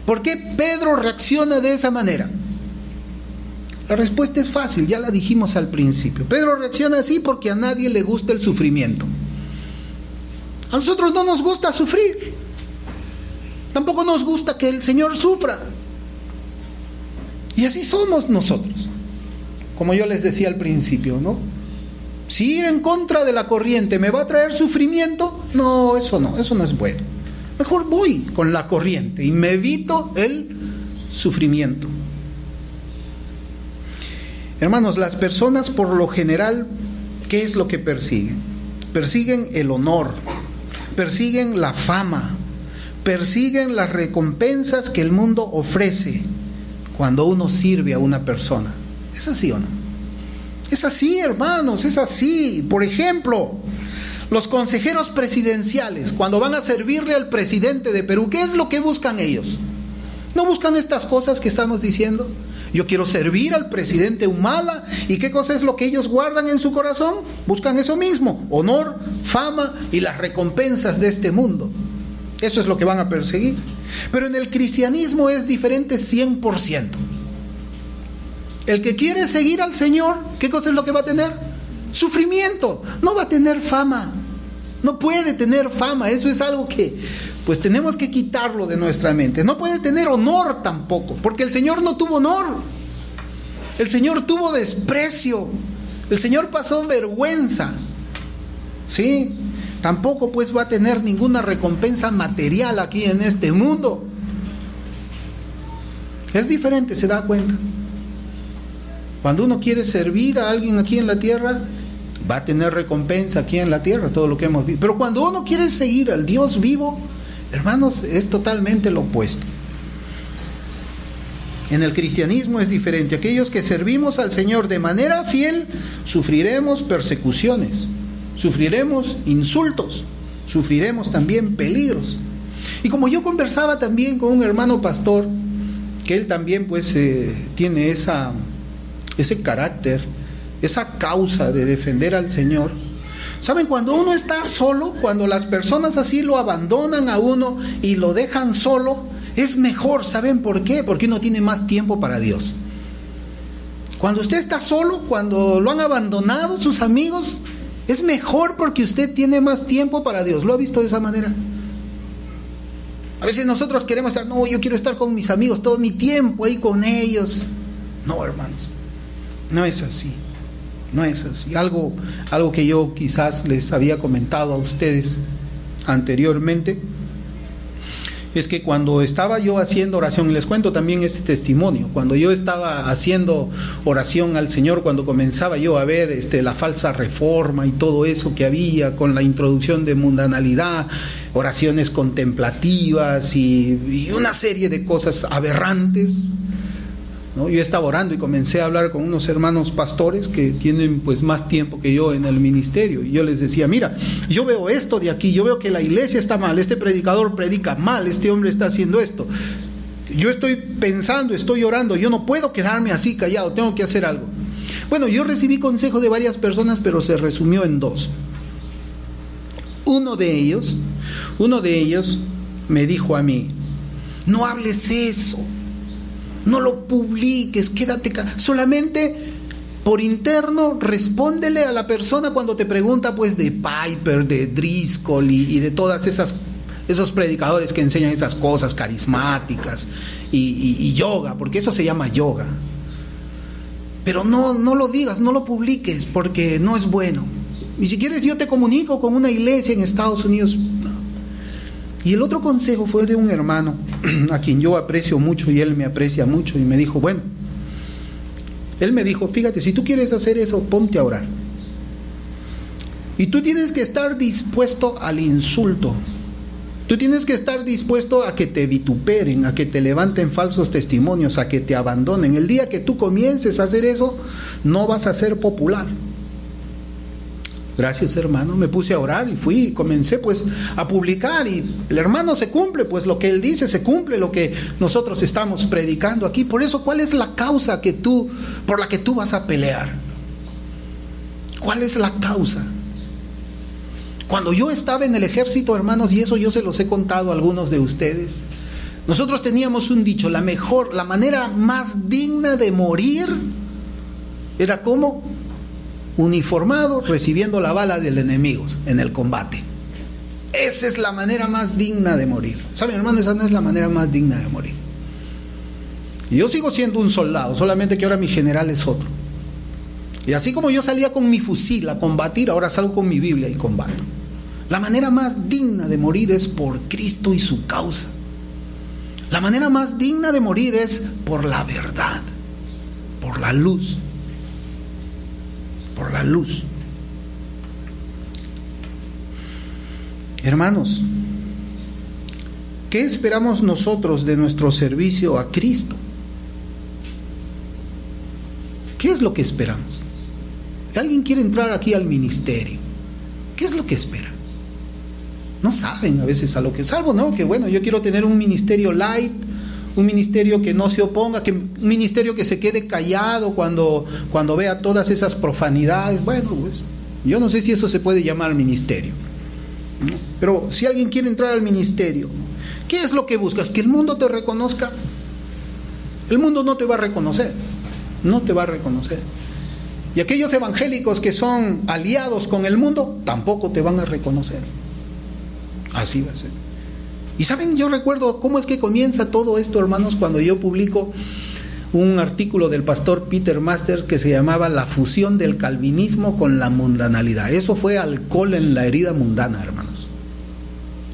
¿Por qué Pedro reacciona de esa manera? La respuesta es fácil, ya la dijimos al principio. Pedro reacciona así porque a nadie le gusta el sufrimiento. A nosotros no nos gusta sufrir. Tampoco nos gusta que el Señor sufra. Y así somos nosotros. Como yo les decía al principio, ¿no? Si ir en contra de la corriente me va a traer sufrimiento, no, eso no es bueno. Mejor voy con la corriente y me evito el sufrimiento. Hermanos, las personas por lo general, ¿qué es lo que persiguen? Persiguen el honor, persiguen la fama, persiguen las recompensas que el mundo ofrece cuando uno sirve a una persona. ¿Es así o no? Es así, hermanos, es así. Por ejemplo, los consejeros presidenciales, cuando van a servirle al presidente de Perú, ¿qué es lo que buscan ellos? ¿No buscan estas cosas que estamos diciendo? Yo quiero servir al presidente Humala. ¿Y qué cosa es lo que ellos guardan en su corazón? Buscan eso mismo: honor, fama y las recompensas de este mundo. Eso es lo que van a perseguir. Pero en el cristianismo es diferente 100%. El que quiere seguir al Señor, ¿qué cosa es lo que va a tener? Sufrimiento. No va a tener fama. No puede tener fama. Eso es algo que pues tenemos que quitarlo de nuestra mente. No puede tener honor tampoco, porque el Señor no tuvo honor. El Señor tuvo desprecio. El Señor pasó vergüenza. ¿Sí? Tampoco pues va a tener ninguna recompensa material aquí en este mundo. Es diferente, ¿se da cuenta? Cuando uno quiere servir a alguien aquí en la tierra, va a tener recompensa aquí en la tierra, todo lo que hemos visto. Pero cuando uno quiere seguir al Dios vivo, hermanos, es totalmente lo opuesto. En el cristianismo es diferente. Aquellos que servimos al Señor de manera fiel, sufriremos persecuciones, sufriremos insultos, sufriremos también peligros. Y como yo conversaba también con un hermano pastor, que él también pues tiene ese carácter, esa causa de defender al Señor. ¿Saben? Cuando uno está solo, cuando las personas así lo abandonan a uno y lo dejan solo, es mejor. ¿Saben por qué? Porque uno tiene más tiempo para Dios. Cuando usted está solo, cuando lo han abandonado sus amigos, es mejor porque usted tiene más tiempo para Dios. ¿Lo ha visto de esa manera? A veces nosotros queremos estar, no, yo quiero estar con mis amigos todo mi tiempo ahí con ellos. No, hermanos, no es así. No es así. Algo que yo quizás les había comentado a ustedes anteriormente es que cuando estaba yo haciendo oración, y les cuento también este testimonio, cuando yo estaba haciendo oración al Señor, cuando comenzaba yo a ver la falsa reforma y todo eso que había con la introducción de mundanalidad, oraciones contemplativas y una serie de cosas aberrantes, ¿no? Yo estaba orando y comencé a hablar con unos hermanos pastores que tienen pues más tiempo que yo en el ministerio, y yo les decía, mira, yo veo esto de aquí, yo veo que la iglesia está mal, este predicador predica mal, este hombre está haciendo esto, yo estoy pensando, estoy orando, yo no puedo quedarme así callado, tengo que hacer algo. Bueno, yo recibí consejo de varias personas, pero se resumió en dos. Uno de ellos me dijo a mí, no hables eso, no lo publiques, quédate solamente por interno respóndele a la persona cuando te pregunta pues de Piper, de Driscoll y de todas esos predicadores que enseñan esas cosas carismáticas y yoga, porque eso se llama yoga. Pero no lo digas, no lo publiques, porque no es bueno. Y si quieres yo te comunico con una iglesia en Estados Unidos. Y el otro consejo fue de un hermano a quien yo aprecio mucho y él me aprecia mucho, y me dijo, bueno, él me dijo, fíjate, si tú quieres hacer eso, ponte a orar. Y tú tienes que estar dispuesto al insulto. Tú tienes que estar dispuesto a que te vituperen, a que te levanten falsos testimonios, a que te abandonen. El día que tú comiences a hacer eso, no vas a ser popular. Gracias, hermano, me puse a orar y fui y comencé pues a publicar, y el hermano se cumple, pues lo que él dice se cumple, lo que nosotros estamos predicando aquí. Por eso, ¿cuál es la causa por la que tú vas a pelear? ¿Cuál es la causa? Cuando yo estaba en el ejército, hermanos, y eso yo se los he contado a algunos de ustedes, nosotros teníamos un dicho, la manera más digna de morir era como uniformado recibiendo la bala del enemigo en el combate. Esa es la manera más digna de morir. ¿Saben, hermano? Esa no es la manera más digna de morir. Y yo sigo siendo un soldado, solamente que ahora mi general es otro. Y así como yo salía con mi fusil a combatir, ahora salgo con mi Biblia y combato. La manera más digna de morir es por Cristo y su causa. La manera más digna de morir es por la verdad, por la luz. Por la luz. Hermanos, ¿qué esperamos nosotros de nuestro servicio a Cristo? ¿Qué es lo que esperamos? ¿Alguien quiere entrar aquí al ministerio? ¿Qué es lo que espera? No saben a veces a lo que salvo, ¿no? Que bueno, yo quiero tener un ministerio light, un ministerio que no se oponga, un ministerio que se quede callado cuando vea todas esas profanidades. Bueno, pues yo no sé si eso se puede llamar ministerio, ¿no? Pero si alguien quiere entrar al ministerio, ¿qué es lo que buscas? ¿Que el mundo te reconozca? El mundo no te va a reconocer, no te va a reconocer. Y aquellos evangélicos que son aliados con el mundo tampoco te van a reconocer. Así va a ser. Y saben, yo recuerdo cómo es que comienza todo esto, hermanos, cuando yo publico un artículo del pastor Peter Masters que se llamaba La fusión del calvinismo con la mundanalidad. Eso fue alcohol en la herida mundana, hermanos.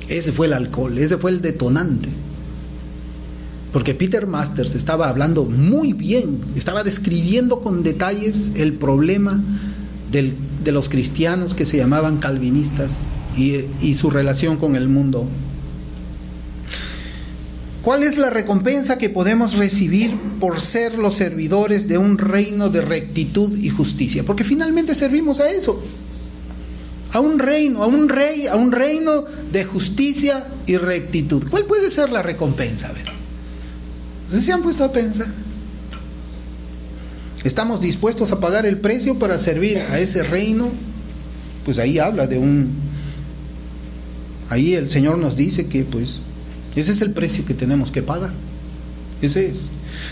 Ese fue el alcohol, ese fue el detonante. Porque Peter Masters estaba hablando muy bien, estaba describiendo con detalles el problema de los cristianos que se llamaban calvinistas y su relación con el mundo. ¿Cuál es la recompensa que podemos recibir por ser los servidores de un reino de rectitud y justicia? Porque finalmente servimos a eso, a un reino, a un rey, a un reino de justicia y rectitud. ¿Cuál puede ser la recompensa? A ver, ¿ustedes se han puesto a pensar? ¿Estamos dispuestos a pagar el precio para servir a ese reino? Pues ahí habla de ahí el Señor nos dice que pues ese es el precio que tenemos que pagar. Ese es.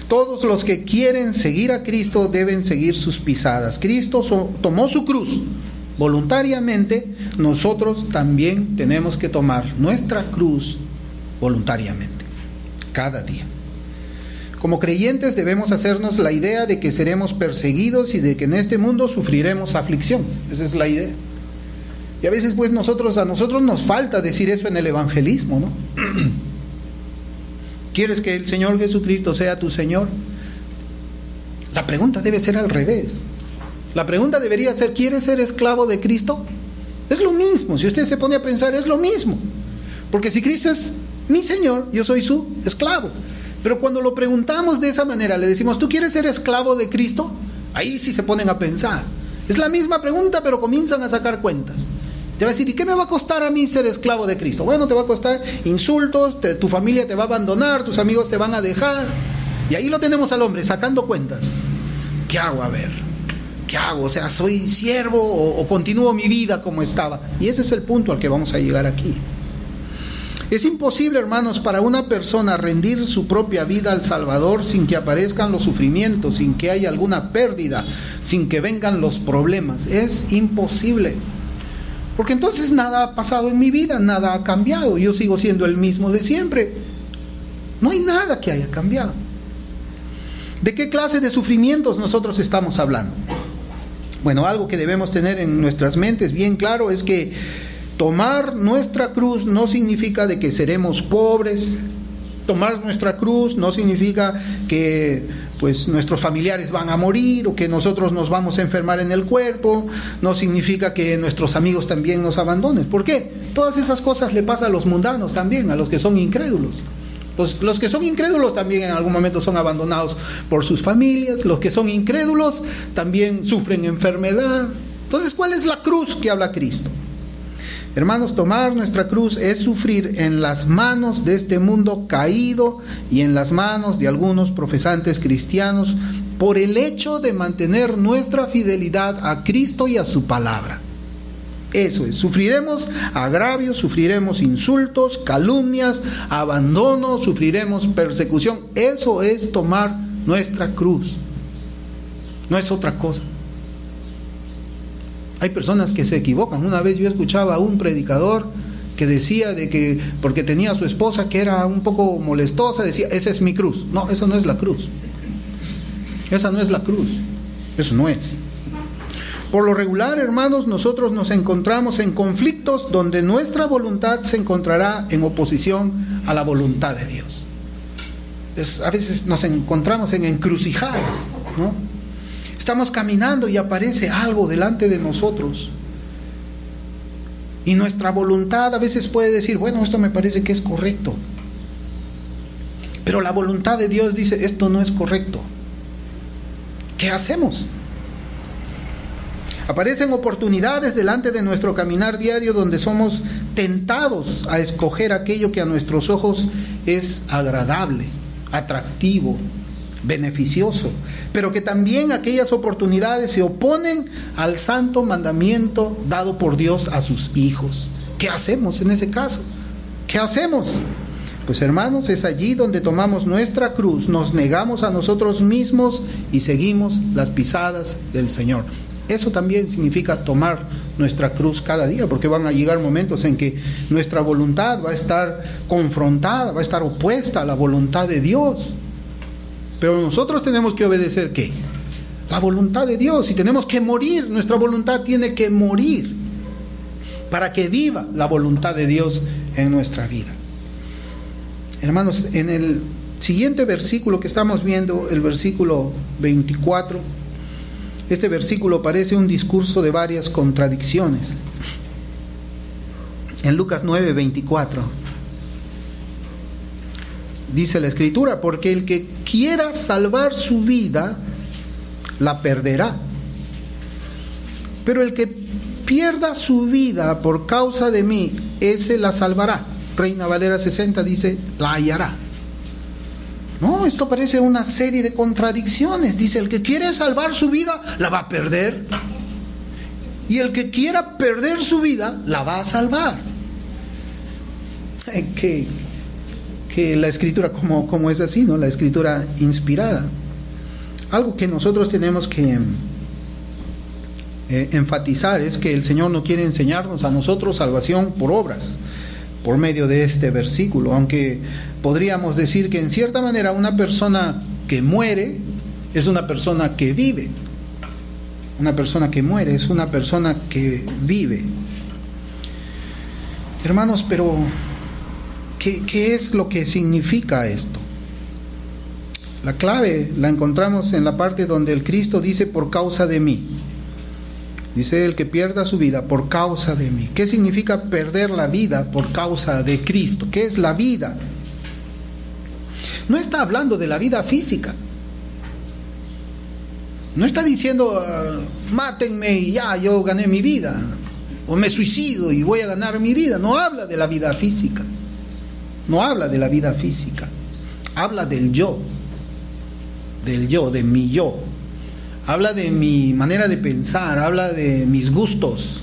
Todos los que quieren seguir a Cristo deben seguir sus pisadas. Cristo tomó su cruz voluntariamente, nosotros también tenemos que tomar nuestra cruz voluntariamente, cada día. Como creyentes debemos hacernos la idea de que seremos perseguidos y de que en este mundo sufriremos aflicción. Esa es la idea. Y a veces pues a nosotros nos falta decir eso en el evangelismo, ¿no? ¿Quieres que el Señor Jesucristo sea tu Señor? La pregunta debe ser al revés. La pregunta debería ser, ¿quieres ser esclavo de Cristo? Es lo mismo, si usted se pone a pensar, es lo mismo. Porque si Cristo es mi Señor, yo soy su esclavo. Pero cuando lo preguntamos de esa manera, le decimos, ¿tú quieres ser esclavo de Cristo? Ahí sí se ponen a pensar. Es la misma pregunta, pero comienzan a sacar cuentas. Te va a decir, ¿y qué me va a costar a mí ser esclavo de Cristo? Bueno, te va a costar insultos, tu familia te va a abandonar, tus amigos te van a dejar. Y ahí lo tenemos al hombre, sacando cuentas. ¿Qué hago? A ver, ¿qué hago? O sea, ¿soy siervo o continúo mi vida como estaba? Y ese es el punto al que vamos a llegar aquí. Es imposible, hermanos, para una persona rendir su propia vida al Salvador sin que aparezcan los sufrimientos, sin que haya alguna pérdida, sin que vengan los problemas. Es imposible. Porque entonces nada ha pasado en mi vida, nada ha cambiado. Yo sigo siendo el mismo de siempre. No hay nada que haya cambiado. ¿De qué clase de sufrimientos nosotros estamos hablando? Bueno, algo que debemos tener en nuestras mentes bien claro es que tomar nuestra cruz no significa de que seremos pobres. Tomar nuestra cruz no significa que pues nuestros familiares van a morir o que nosotros nos vamos a enfermar en el cuerpo. No significa que nuestros amigos también nos abandonen. ¿Por qué? Todas esas cosas le pasan a los mundanos también, a los que son incrédulos. Los que son incrédulos también en algún momento son abandonados por sus familias. Los que son incrédulos también sufren enfermedad. Entonces, ¿cuál es la cruz que habla Cristo? Hermanos, tomar nuestra cruz es sufrir en las manos de este mundo caído y en las manos de algunos profesantes cristianos por el hecho de mantener nuestra fidelidad a Cristo y a su palabra. Eso es, sufriremos agravios, sufriremos insultos, calumnias, abandono, sufriremos persecución. Eso es tomar nuestra cruz, no es otra cosa. Hay personas que se equivocan. Una vez yo escuchaba a un predicador que decía de que porque tenía a su esposa que era un poco molestosa, decía, esa es mi cruz. No, eso no es la cruz. Esa no es la cruz. Eso no es. Por lo regular, hermanos, nosotros nos encontramos en conflictos donde nuestra voluntad se encontrará en oposición a la voluntad de Dios. A veces nos encontramos en encrucijadas, ¿no? Estamos caminando y aparece algo delante de nosotros. Y nuestra voluntad a veces puede decir, bueno, esto me parece que es correcto. Pero la voluntad de Dios dice, esto no es correcto. ¿Qué hacemos? Aparecen oportunidades delante de nuestro caminar diario donde somos tentados a escoger aquello que a nuestros ojos es agradable, atractivo, beneficioso, pero que también aquellas oportunidades se oponen al santo mandamiento dado por Dios a sus hijos. ¿Qué hacemos en ese caso? ¿Qué hacemos? Pues hermanos, es allí donde tomamos nuestra cruz, nos negamos a nosotros mismos y seguimos las pisadas del Señor. Eso también significa tomar nuestra cruz cada día, porque van a llegar momentos en que nuestra voluntad va a estar confrontada, va a estar opuesta a la voluntad de Dios. Pero nosotros tenemos que obedecer, ¿qué? La voluntad de Dios, y tenemos que morir, nuestra voluntad tiene que morir para que viva la voluntad de Dios en nuestra vida. Hermanos, en el siguiente versículo que estamos viendo, el versículo 24, este versículo parece un discurso de varias contradicciones. En Lucas 9:24 dice la Escritura, porque el que quiera salvar su vida, la perderá. Pero el que pierda su vida por causa de mí, ese la salvará. Reina Valera 60 dice, la hallará. No, esto parece una serie de contradicciones. Dice, el que quiere salvar su vida, la va a perder. Y el que quiera perder su vida, la va a salvar. Que la escritura, como es así, ¿no? La escritura inspirada. Algo que nosotros tenemos que enfatizar es que el Señor no quiere enseñarnos a nosotros salvación por obras, por medio de este versículo, aunque podríamos decir que en cierta manera una persona que muere es una persona que vive. Una persona que muere es una persona que vive. Hermanos, pero ¿qué es lo que significa esto? La clave la encontramos en la parte donde el Cristo dice por causa de mí. Dice el que pierda su vida por causa de mí. ¿Qué significa perder la vida por causa de Cristo? ¿Qué es la vida? No está hablando de la vida física. No está diciendo mátenme y ya yo gané mi vida, o me suicido y voy a ganar mi vida. No habla de la vida física. No habla de la vida física. Habla del yo, de mi yo. Habla de mi manera de pensar, habla de mis gustos,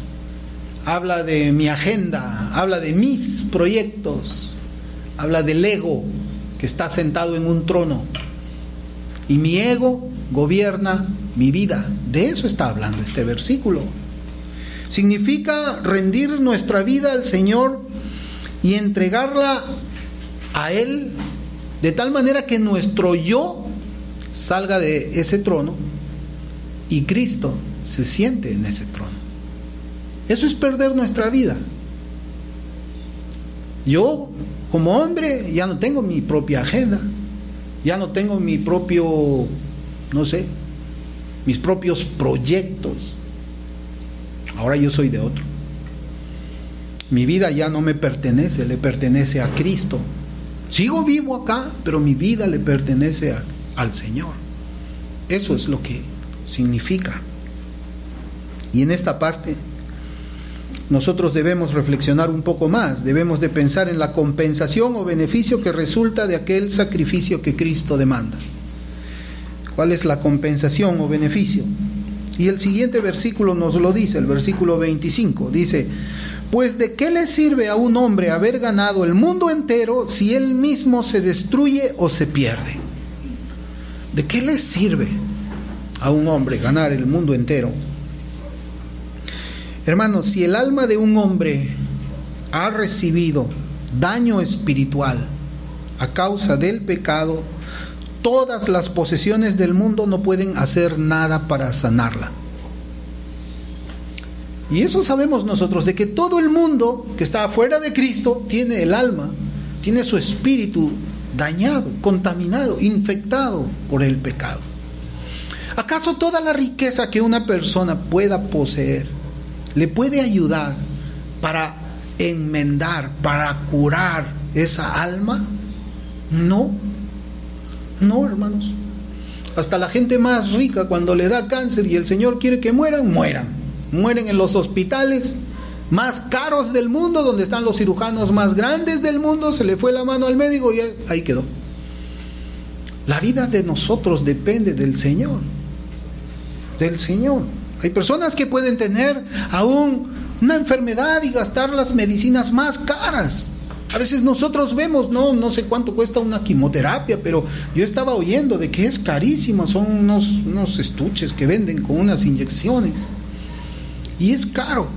habla de mi agenda, habla de mis proyectos, habla del ego que está sentado en un trono. Y mi ego gobierna mi vida. De eso está hablando este versículo. Significa rendir nuestra vida al Señor y entregarla a Él de tal manera que nuestro yo salga de ese trono y Cristo se siente en ese trono. Eso es perder nuestra vida. Yo, como hombre, ya no tengo mi propia agenda, ya no tengo mi propio, mis propios proyectos. Ahora yo soy de otro. Mi vida ya no me pertenece, le pertenece a Cristo. Sigo vivo acá, pero mi vida le pertenece al Señor. Eso es lo que significa. Y en esta parte nosotros debemos reflexionar un poco más, debemos de pensar en la compensación o beneficio que resulta de aquel sacrificio que Cristo demanda. ¿Cuál es la compensación o beneficio? Y el siguiente versículo nos lo dice, el versículo 25, dice: pues ¿de qué le sirve a un hombre haber ganado el mundo entero si él mismo se destruye o se pierde? ¿De qué le sirve a un hombre ganar el mundo entero? Hermanos, si el alma de un hombre ha recibido daño espiritual a causa del pecado, todas las posesiones del mundo no pueden hacer nada para sanarla. Y eso sabemos nosotros, de que todo el mundo que está fuera de Cristo tiene el alma, tiene su espíritu dañado, contaminado, infectado por el pecado. ¿Acaso toda la riqueza que una persona pueda poseer le puede ayudar para enmendar, para curar esa alma? No, hermanos. Hasta la gente más rica, cuando le da cáncer y el Señor quiere que mueran, mueren en los hospitales más caros del mundo, donde están los cirujanos más grandes del mundo. Se le fue la mano al médico y ahí quedó. La vida de nosotros depende del Señor. Hay personas que pueden tener aún una enfermedad y gastar las medicinas más caras. A veces nosotros vemos, no sé cuánto cuesta una quimioterapia, pero yo estaba oyendo de que es carísimo. Son unos estuches que venden con unas inyecciones. Y es caro.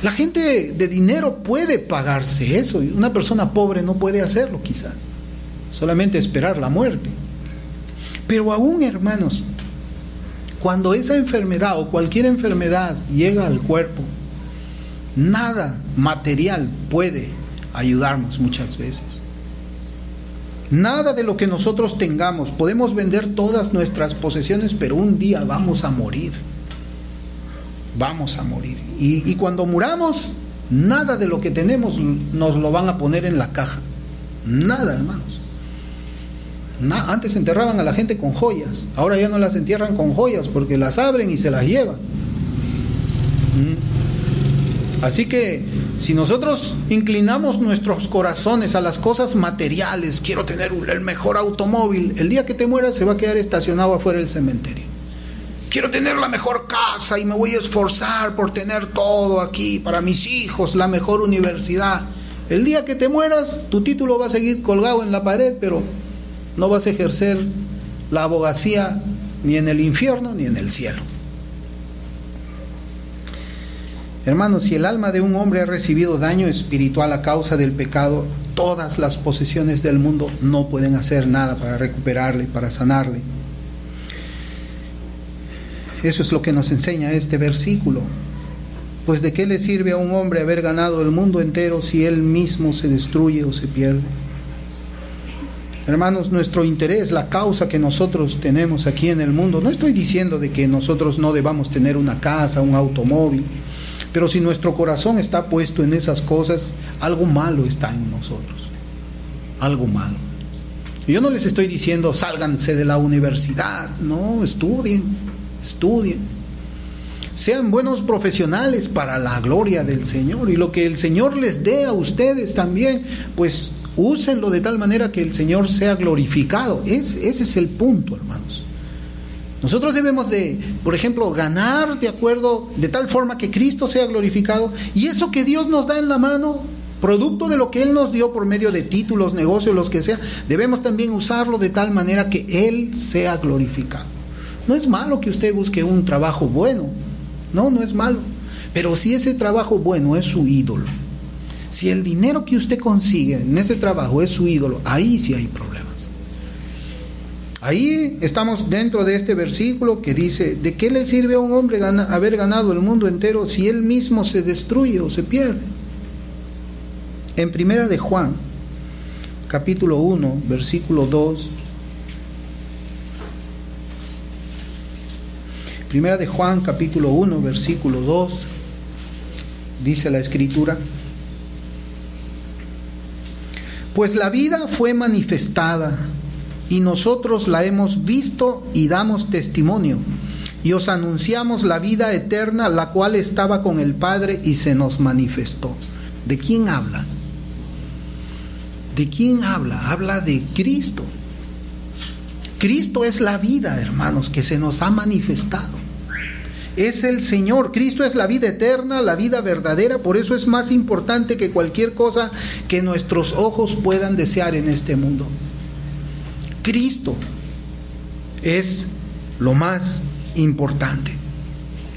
La gente de dinero puede pagarse eso. Y una persona pobre no puede hacerlo quizás. Solamente esperar la muerte. Pero aún, hermanos, cuando esa enfermedad o cualquier enfermedad llega al cuerpo, nada material puede ayudarnos muchas veces. Nada de lo que nosotros tengamos. Podemos vender todas nuestras posesiones, pero un día vamos a morir. Y cuando muramos, nada de lo que tenemos nos lo van a poner en la caja. Nada, hermanos. Antes enterraban a la gente con joyas, ahora ya no las entierran con joyas porque las abren y se las llevan. Así que Si nosotros inclinamos nuestros corazones a las cosas materiales, quiero tener el mejor automóvil, el día que te mueras se va a quedar estacionado afuera del cementerio. Quiero tener la mejor casa y me voy a esforzar por tener todo aquí para mis hijos, la mejor universidad. El día que te mueras, tu título va a seguir colgado en la pared, pero no vas a ejercer la abogacía ni en el infierno ni en el cielo. Hermanos, si el alma de un hombre ha recibido daño espiritual a causa del pecado, todas las posesiones del mundo no pueden hacer nada para recuperarle, para sanarle. Eso es lo que nos enseña este versículo. Pues ¿de qué le sirve a un hombre haber ganado el mundo entero si él mismo se destruye o se pierde? Hermanos, nuestro interés, la causa que nosotros tenemos aquí en el mundo, no estoy diciendo de que nosotros no debamos tener una casa, un automóvil, pero si nuestro corazón está puesto en esas cosas, algo malo está en nosotros, algo malo. Yo no les estoy diciendo sálganse de la universidad, no, estudien, sean buenos profesionales para la gloria del Señor, y lo que el Señor les dé a ustedes también, pues úsenlo de tal manera que el Señor sea glorificado. Ese es el punto, hermanos. Nosotros debemos de, por ejemplo, ganar de tal forma que Cristo sea glorificado, y eso que Dios nos da en la mano, producto de lo que Él nos dio por medio de títulos, negocios, los que sea, debemos también usarlo de tal manera que Él sea glorificado. No es malo que usted busque un trabajo bueno, no es malo, pero si ese trabajo bueno es su ídolo, si el dinero que usted consigue en ese trabajo es su ídolo, ahí sí hay problemas. Ahí estamos dentro de este versículo que dice: ¿de qué le sirve a un hombre haber ganado el mundo entero si él mismo se destruye o se pierde? En Primera de Juan, capítulo 1, versículo 2. Primera de Juan, capítulo 1, versículo 2, dice la Escritura: pues la vida fue manifestada, y nosotros la hemos visto y damos testimonio, y os anunciamos la vida eterna, la cual estaba con el Padre y se nos manifestó. ¿De quién habla? ¿De quién habla? Habla de Cristo. Cristo es la vida, hermanos, que se nos ha manifestado. Es el Señor. Cristo es la vida eterna, la vida verdadera. Por eso es más importante que cualquier cosa que nuestros ojos puedan desear en este mundo. Cristo es lo más importante.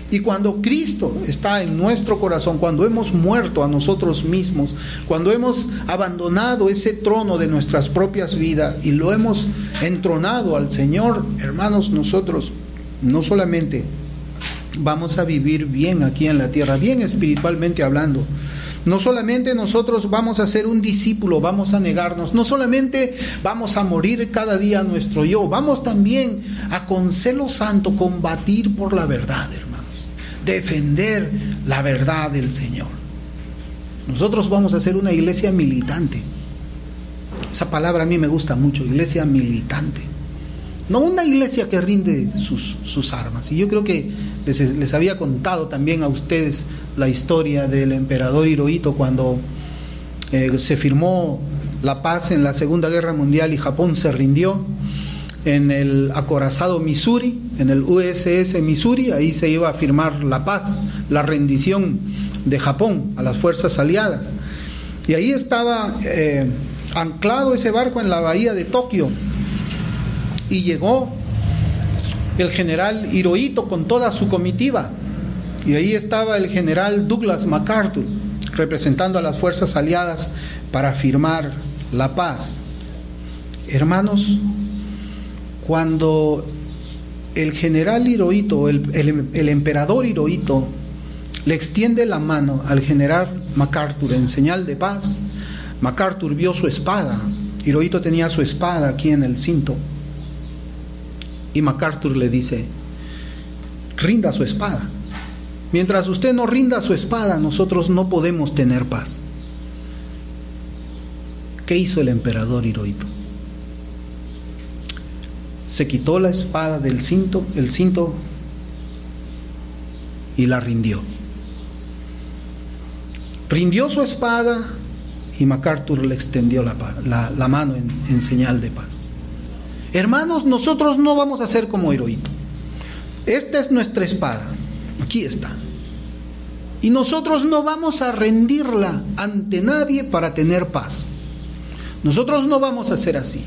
Y cuando Cristo está en nuestro corazón, cuando hemos muerto a nosotros mismos, cuando hemos abandonado ese trono de nuestras propias vidas y lo hemos entronado al Señor, hermanos, nosotros no solamente vamos a vivir bien aquí en la tierra, bien espiritualmente hablando, no solamente nosotros vamos a ser un discípulo, vamos a negarnos, no solamente vamos a morir cada día a nuestro yo, vamos también a con celo santo combatir por la verdad, hermanos, defender la verdad del Señor. Nosotros vamos a ser una iglesia militante. Esa palabra a mí me gusta mucho, iglesia militante. No una iglesia que rinde sus armas. Y yo creo que les había contado también a ustedes la historia del emperador Hirohito cuando se firmó la paz en la Segunda Guerra Mundial y Japón se rindió en el acorazado Missouri, en el USS Missouri. Ahí se iba a firmar la paz, la rendición de Japón a las fuerzas aliadas. Y ahí estaba anclado ese barco en la bahía de Tokio. Y llegó el general Hirohito con toda su comitiva. Y ahí estaba el general Douglas MacArthur, representando a las fuerzas aliadas para firmar la paz. Hermanos, cuando el general Hirohito, el emperador Hirohito, le extiende la mano al general MacArthur en señal de paz, MacArthur vio su espada. Hirohito tenía su espada aquí en el cinto. Y MacArthur le dice: rinda su espada. Mientras usted no rinda su espada, nosotros no podemos tener paz. ¿Qué hizo el emperador Hirohito? Se quitó la espada del cinto, el cinto, y la rindió. rindió su espada y MacArthur le extendió la mano en señal de paz. Hermanos, nosotros no vamos a ser como Hirohito. Esta es nuestra espada, aquí está. Y nosotros no vamos a rendirla ante nadie para tener paz. Nosotros no vamos a ser así.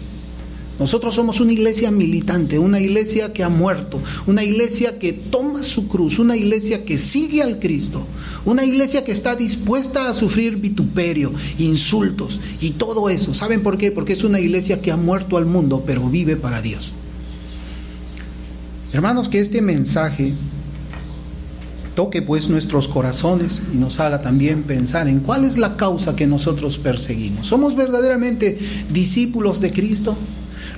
Nosotros somos una iglesia militante, una iglesia que ha muerto, una iglesia que toma su cruz, una iglesia que sigue al Cristo, una iglesia que está dispuesta a sufrir vituperio, insultos y todo eso. ¿Saben por qué? Porque es una iglesia que ha muerto al mundo, pero vive para Dios. Hermanos, que este mensaje toque pues nuestros corazones y nos haga también pensar en cuál es la causa que nosotros perseguimos. ¿Somos verdaderamente discípulos de Cristo?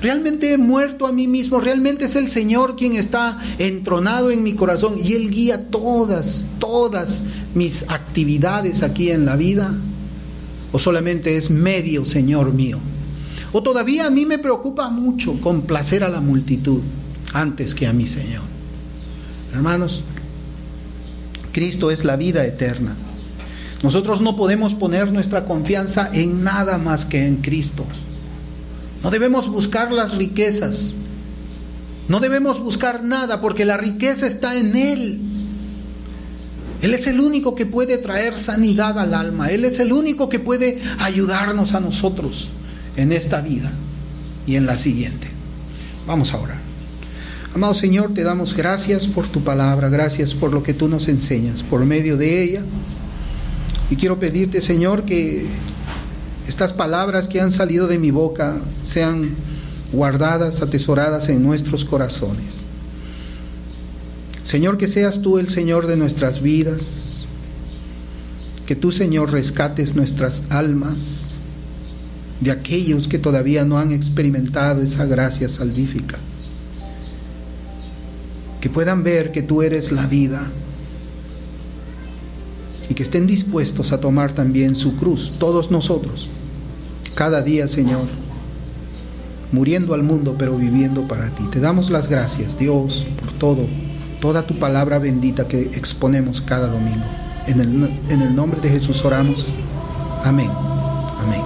¿Realmente he muerto a mí mismo? ¿Realmente es el Señor quien está entronado en mi corazón y Él guía todas mis actividades aquí en la vida? ¿O solamente es medio Señor mío? ¿O todavía a mí me preocupa mucho complacer a la multitud antes que a mi Señor? Hermanos, Cristo es la vida eterna. Nosotros no podemos poner nuestra confianza en nada más que en Cristo. No debemos buscar las riquezas. No debemos buscar nada porque la riqueza está en Él. Él es el único que puede traer sanidad al alma. Él es el único que puede ayudarnos a nosotros en esta vida y en la siguiente. Vamos a orar. Amado Señor, te damos gracias por tu palabra, gracias por lo que tú nos enseñas por medio de ella. Y quiero pedirte, Señor, que estas palabras que han salido de mi boca sean guardadas, atesoradas en nuestros corazones. Señor, que seas tú el Señor de nuestras vidas, que tú, Señor, rescates nuestras almas de aquellos que todavía no han experimentado esa gracia salvífica. Que puedan ver que tú eres la vida y que estén dispuestos a tomar también su cruz, todos nosotros, cada día, Señor, muriendo al mundo pero viviendo para ti. Te damos las gracias, Dios, por toda tu palabra bendita que exponemos cada domingo. En el nombre de Jesús oramos. Amén. Amén.